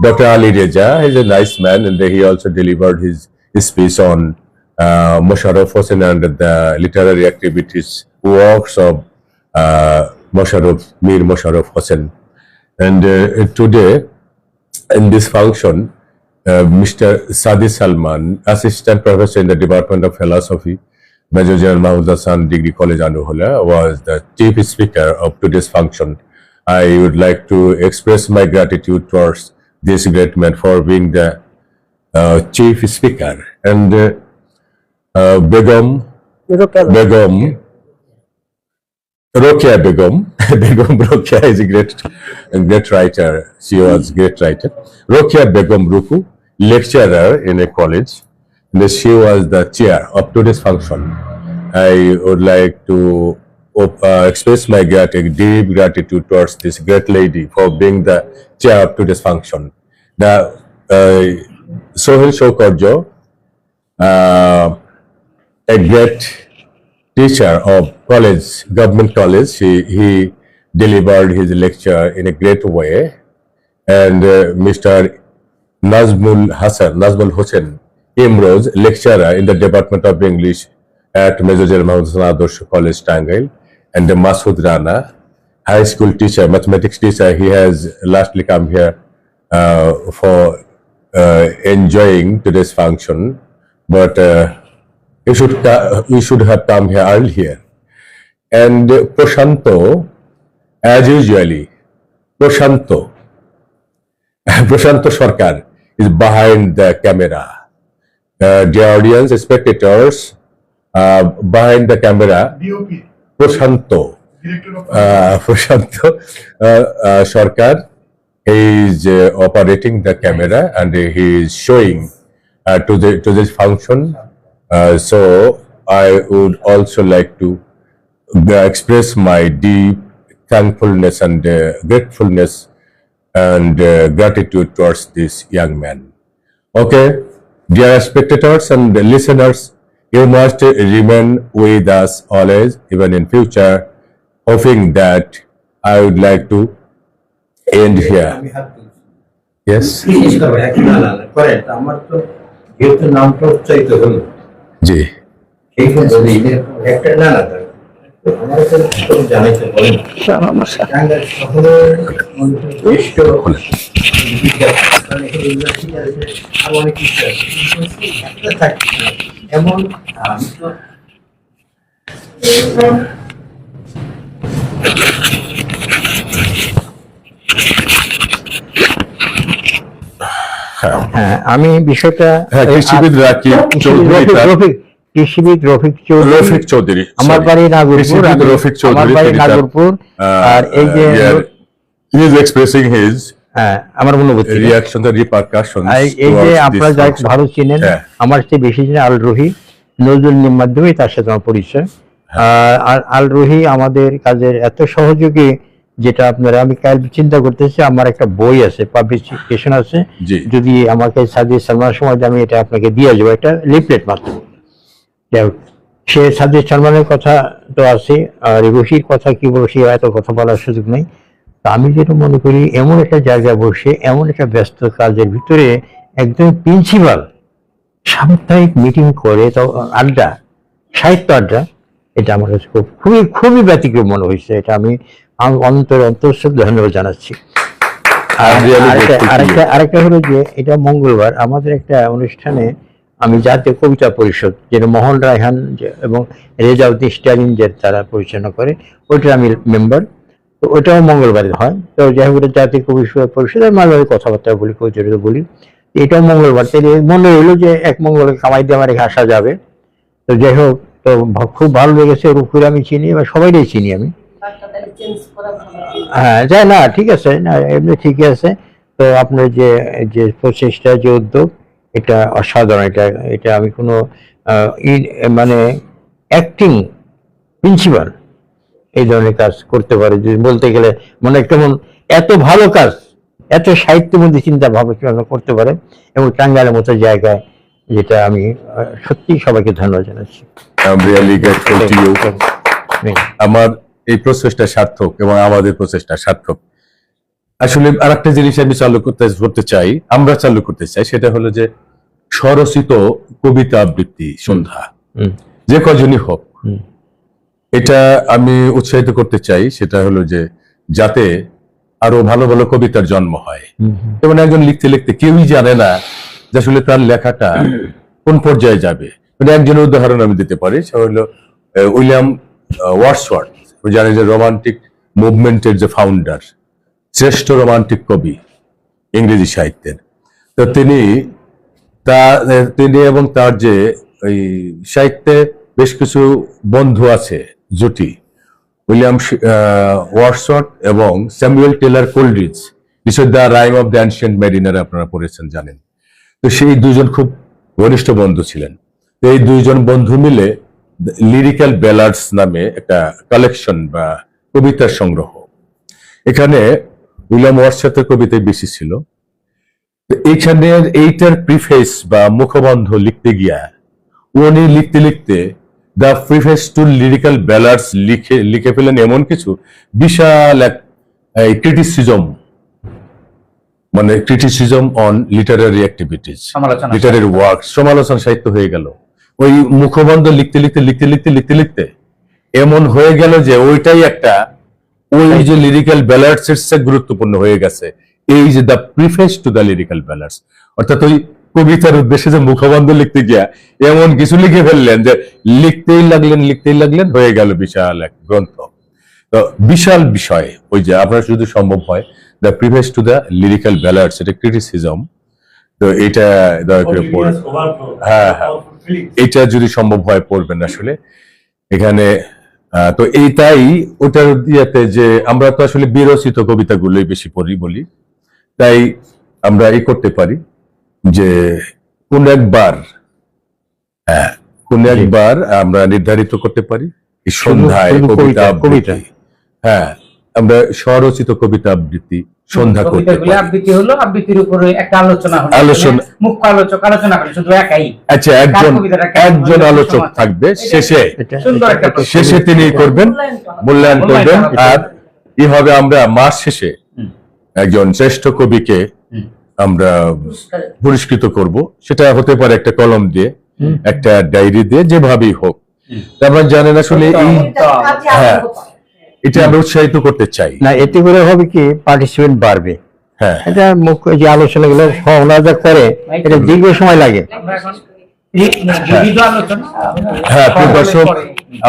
Dr. Ali Reza is a nice man, and he also delivered his speech on Mosharraf Hossain and the literary activities works of Mir Mosharraf Hossain. And today, in this function, Mr. Sadi Salman, Assistant Professor in the Department of Philosophy, Major General Mahmoud Hassan Degree College, Anuhola, was the chief speaker of today's function. I would like to express my gratitude towards this great man for being the chief speaker. And Rokia Begum Rokia is a great writer. She was a great writer. Rokia Begum Ruku, lecturer in a college, and she was the chair of today's function. I would like to express my deep gratitude towards this great lady for being the chair of today's function. The Sohil Shokarjo, a great teacher of government college, he delivered his lecture in a great way. And Mr. Nazmul Hussain Imroz, lecturer in the Department of English at Major General Mahmoud Hassan Adarsh College, Tangail, and Masood Rana, high school teacher, mathematics teacher. He has lastly come here for enjoying today's function, but we should have come here earlier. And Prashanto, as usually, Prashanto Sarkar is behind the camera. Dear audience, spectators, behind the camera, Prashanto Sarkar is operating the camera and he is showing to this function. So I would also like to express my deep thankfulness and gratefulness and gratitude towards this young man. Okay, dear spectators and listeners, you must remain with us always, even in future, hoping that I would like to end here. Yes, বিশেষ করে করেন আমার তো যেহেতু নামটা উচ্চারিত হলো জি। এই বলি একটা আমার জানাইতে বলেন টাঙ্গাইল শহরের শ্রেষ্ঠ আরো অনেক কিছু আছে এমন আমি তো হ্যাঁ আমি বিষয়টা কৃষিবিদ রাকিব চৌধুরী, কৃষিবিদ রফিক চৌধুরী আমার বাড়ি নাগরপুর, আমার বাড়ি নাগরপুর। আর এই যে he is expressing his আমার অনুভূতি reaction, the repercussions. এই যে আপনারা যাকে ভালো চিনেন, আমার চেয়ে বেশি চিনেন আল রুহি, নজরুলের মাধ্যমে তার সাথে আমার পরিচয়। আর আল রুহি আমাদের কাজের এত সহযোগী, যেটা আপনারা আমি কাল চিন্তা করতেছি, আমার একটা বই আছে, পাবলিকেশন আছে, যদি আমাকে সাদিক সালমানের সময় আমি এটা আপনাকে দিয়ে যাবো, একটা লিফলেট মাত্র। সে সাদিক সালমানের কথা তো আছে, আর রুহির কথা কি বলবো, সে এত কথা বলার সুযোগ নেই। আমি যেটা মনে করি, এমন একটা জায়গায় বসে এমন একটা ব্যস্ত কাজের ভিতরে একদম প্রিন্সিপাল সাপ্তাহিক মিটিং করে, তো আড্ডা, সাহিত্য আড্ডা, এটা আমার কাছে খুবই খুবই ব্যতিক্রম মনে হয়েছে। এটা আমি অন্তঃস্থ ধন্যবাদ জানাচ্ছি। আরেকটা হলো যে এটা মঙ্গলবার আমাদের একটা অনুষ্ঠানে আমি জাতীয় কবিতা পরিষদ, যেটা মোহন রায়হান এবং রেজাউদ্দিন স্টালিন যে তারা পরিচালনা করে, ওইটার আমি মেম্বার। তো ওইটাও মঙ্গলবারে হয়। তো যাই হোক, জাতীয় কবি পরিষদের মাঝে কথাবার্তা বলি, কবিতা বলি, এটাও মঙ্গলবার। তাই মনে হইলো যে এক মঙ্গল কামাই দিয়ে আমার এখানে আসা যাবে। তো যাই হোক, তো খুব ভালো লেগেছে। রূপপুরে আমি চিনি, এবার সবাইটাই চিনি আমি। হ্যাঁ, যাই না, ঠিক আছে, না এমনি ঠিকই আছে। তো আপনার যে প্রচেষ্টা, যে উদ্যোগ, এটা অসাধারণ। এটা আমি কোনো মানে অ্যাক্টিং প্রিন্সিপাল এই ধরনের কাজ করতে পারে, যদি বলতে গেলে মানে কেমন এত ভালো কাজ, এত সাহিত্যের মধ্যে চিন্তা ভাবনা কিভাবে করতে পারে, এবং টাঙ্গাইলের মতো জায়গায়, যেটা আমি সত্যি সবাইকে ধন্যবাদ জানাচ্ছি। আমার এই প্রচেষ্টা সার্থক এবং আমাদের প্রচেষ্টা সার্থক। আসলে আরেকটা জিনিস আমি আমরা চালু করতে চাই, সেটা হলো যে স্বরচিত কবিতা আবৃত্তি সন্ধ্যা, যে কজনই হোক, এটা আমি উৎসাহিত করতে চাই। সেটা হলো যে যাতে আরো ভালো ভালো কবিতার জন্ম হয়। যেমন একজন লিখতে লিখতে কেউই জানে না যে আসলে তার লেখাটা কোন পর্যায়ে যাবে। মানে একজনের উদাহরণ আমি দিতে পারি, সে হলো উইলিয়াম ওয়ার্ডসওয়ার্থ, জানেন যে রোমান্টিক মুভমেন্টের যে ফাউন্ডার, শ্রেষ্ঠ রোমান্টিক কবি ইংরেজি সাহিত্যের। তো তিনি এবং তার যে ওই সাহিত্যে বেশ কিছু বন্ধু আছে, জুটি, উইলিয়াম ওয়ার্ডসওয়ার্থ এবং Samuel Taylor Coleridge, the rime of the ancient mariner আপনারা পড়েছেন, জানেন। তো সেই দুজন খুব ঘনিষ্ঠ বন্ধু ছিলেন। তো এই দুইজন বন্ধু মিলে লিরিক্যাল ব্যালাডস নামে একটা কালেকশন বা কবিতার সংগ্রহ, এখানে উইলিয়াম ওয়ার্ডসওয়ার্থের কবিতায় বেশি ছিল। এইখানে এইটার প্রিফেস বা মুখবন্ধ লিখতে গিয়া উনি লিখতে লিখতে the preface to lyrical ballads লিখে ফেলেন এমন কিছু বিশাল এক ক্রিটিসিজম, মানে criticism on literary activities, literary work, সমালোচনা সাহিত্য হয়ে গেল। ওই মুখবন্ধ লিখতে লিখতে লিখতে লিখতে লিখতে লিখতে এমন হয়ে গেল যে ওইটাই একটা ওই যে লিরিক্যাল ব্যালার্ডস এর চেয়ে গুরুত্বপূর্ণ হয়ে গেছে এই যে the preface to the lyrical ballads, অর্থাৎ ওই কবিতার উদ্দেশ্যে যে মুখবন্ধ লিখতে গিয়া এমন কিছু লিখে ফেললেন যে লিখতেই লাগলেন হয়ে গেল বিশাল এক গ্রন্থ। তো বিশাল বিষয়, ওই যে আপনার যদি সম্ভব হয় the preface to the lyrical ballads, এটা ক্রিটিসিজম, তো এটা দয়া করে পড়বেন। হ্যাঁ, এটা যদি সম্ভব হয় পড়বেন আসলে এখানে। তো এইটাই ওটার ইয়েতে যে আমরা তো আসলে বিরচিত কবিতাগুলোই বেশি পড়ি বলি, তাই আমরা এই করতে পারি যে কোন একবার আমরা নির্ধারিত করতে পারি এই সন্ধ্যায় কবিতা আবৃত্তি। হ্যাঁ, আমরা স্বরচিত কবিতা আবৃত্তি সন্ধ্যা করতে পারি। আবৃত্তি হলো, আবৃত্তির উপরে একটা আলোচনা হলো, মুখ্য আলোচক আলোচনা করে শুধু একাই। আচ্ছা, একজন আলোচক থাকবে, শেষে তিনি করবেন, মূল্যায়ন করবেন, আর এইভাবে আমরা মাস শেষে একজন শ্রেষ্ঠ কবিকে আমরা পুরস্কৃত করব। সেটা হতে পারে একটা কলম দিয়ে, একটা ডায়েরি দিয়ে, যেভাবেই হোক। তারপর জানেন আসলে এই এটা আমরা উৎসাহিত করতে চাই না, এতে করে হবে কি পার্টিসিপেন্ট বাড়বে। হ্যাঁ, এটা মুখ্য যে আলোচনাগুলো সহযোগ করে, এটা দীর্ঘ সময় লাগে। হ্যাঁ, প্রিয় দর্শক,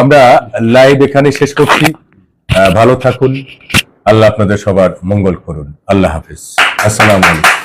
আমরা লাইভ এখানে শেষ করছি। ভালো থাকুন, আল্লাহ আপনাদের সবার মঙ্গল করুন। আল্লাহ হাফেজ, আসসালামু আলাইকুম।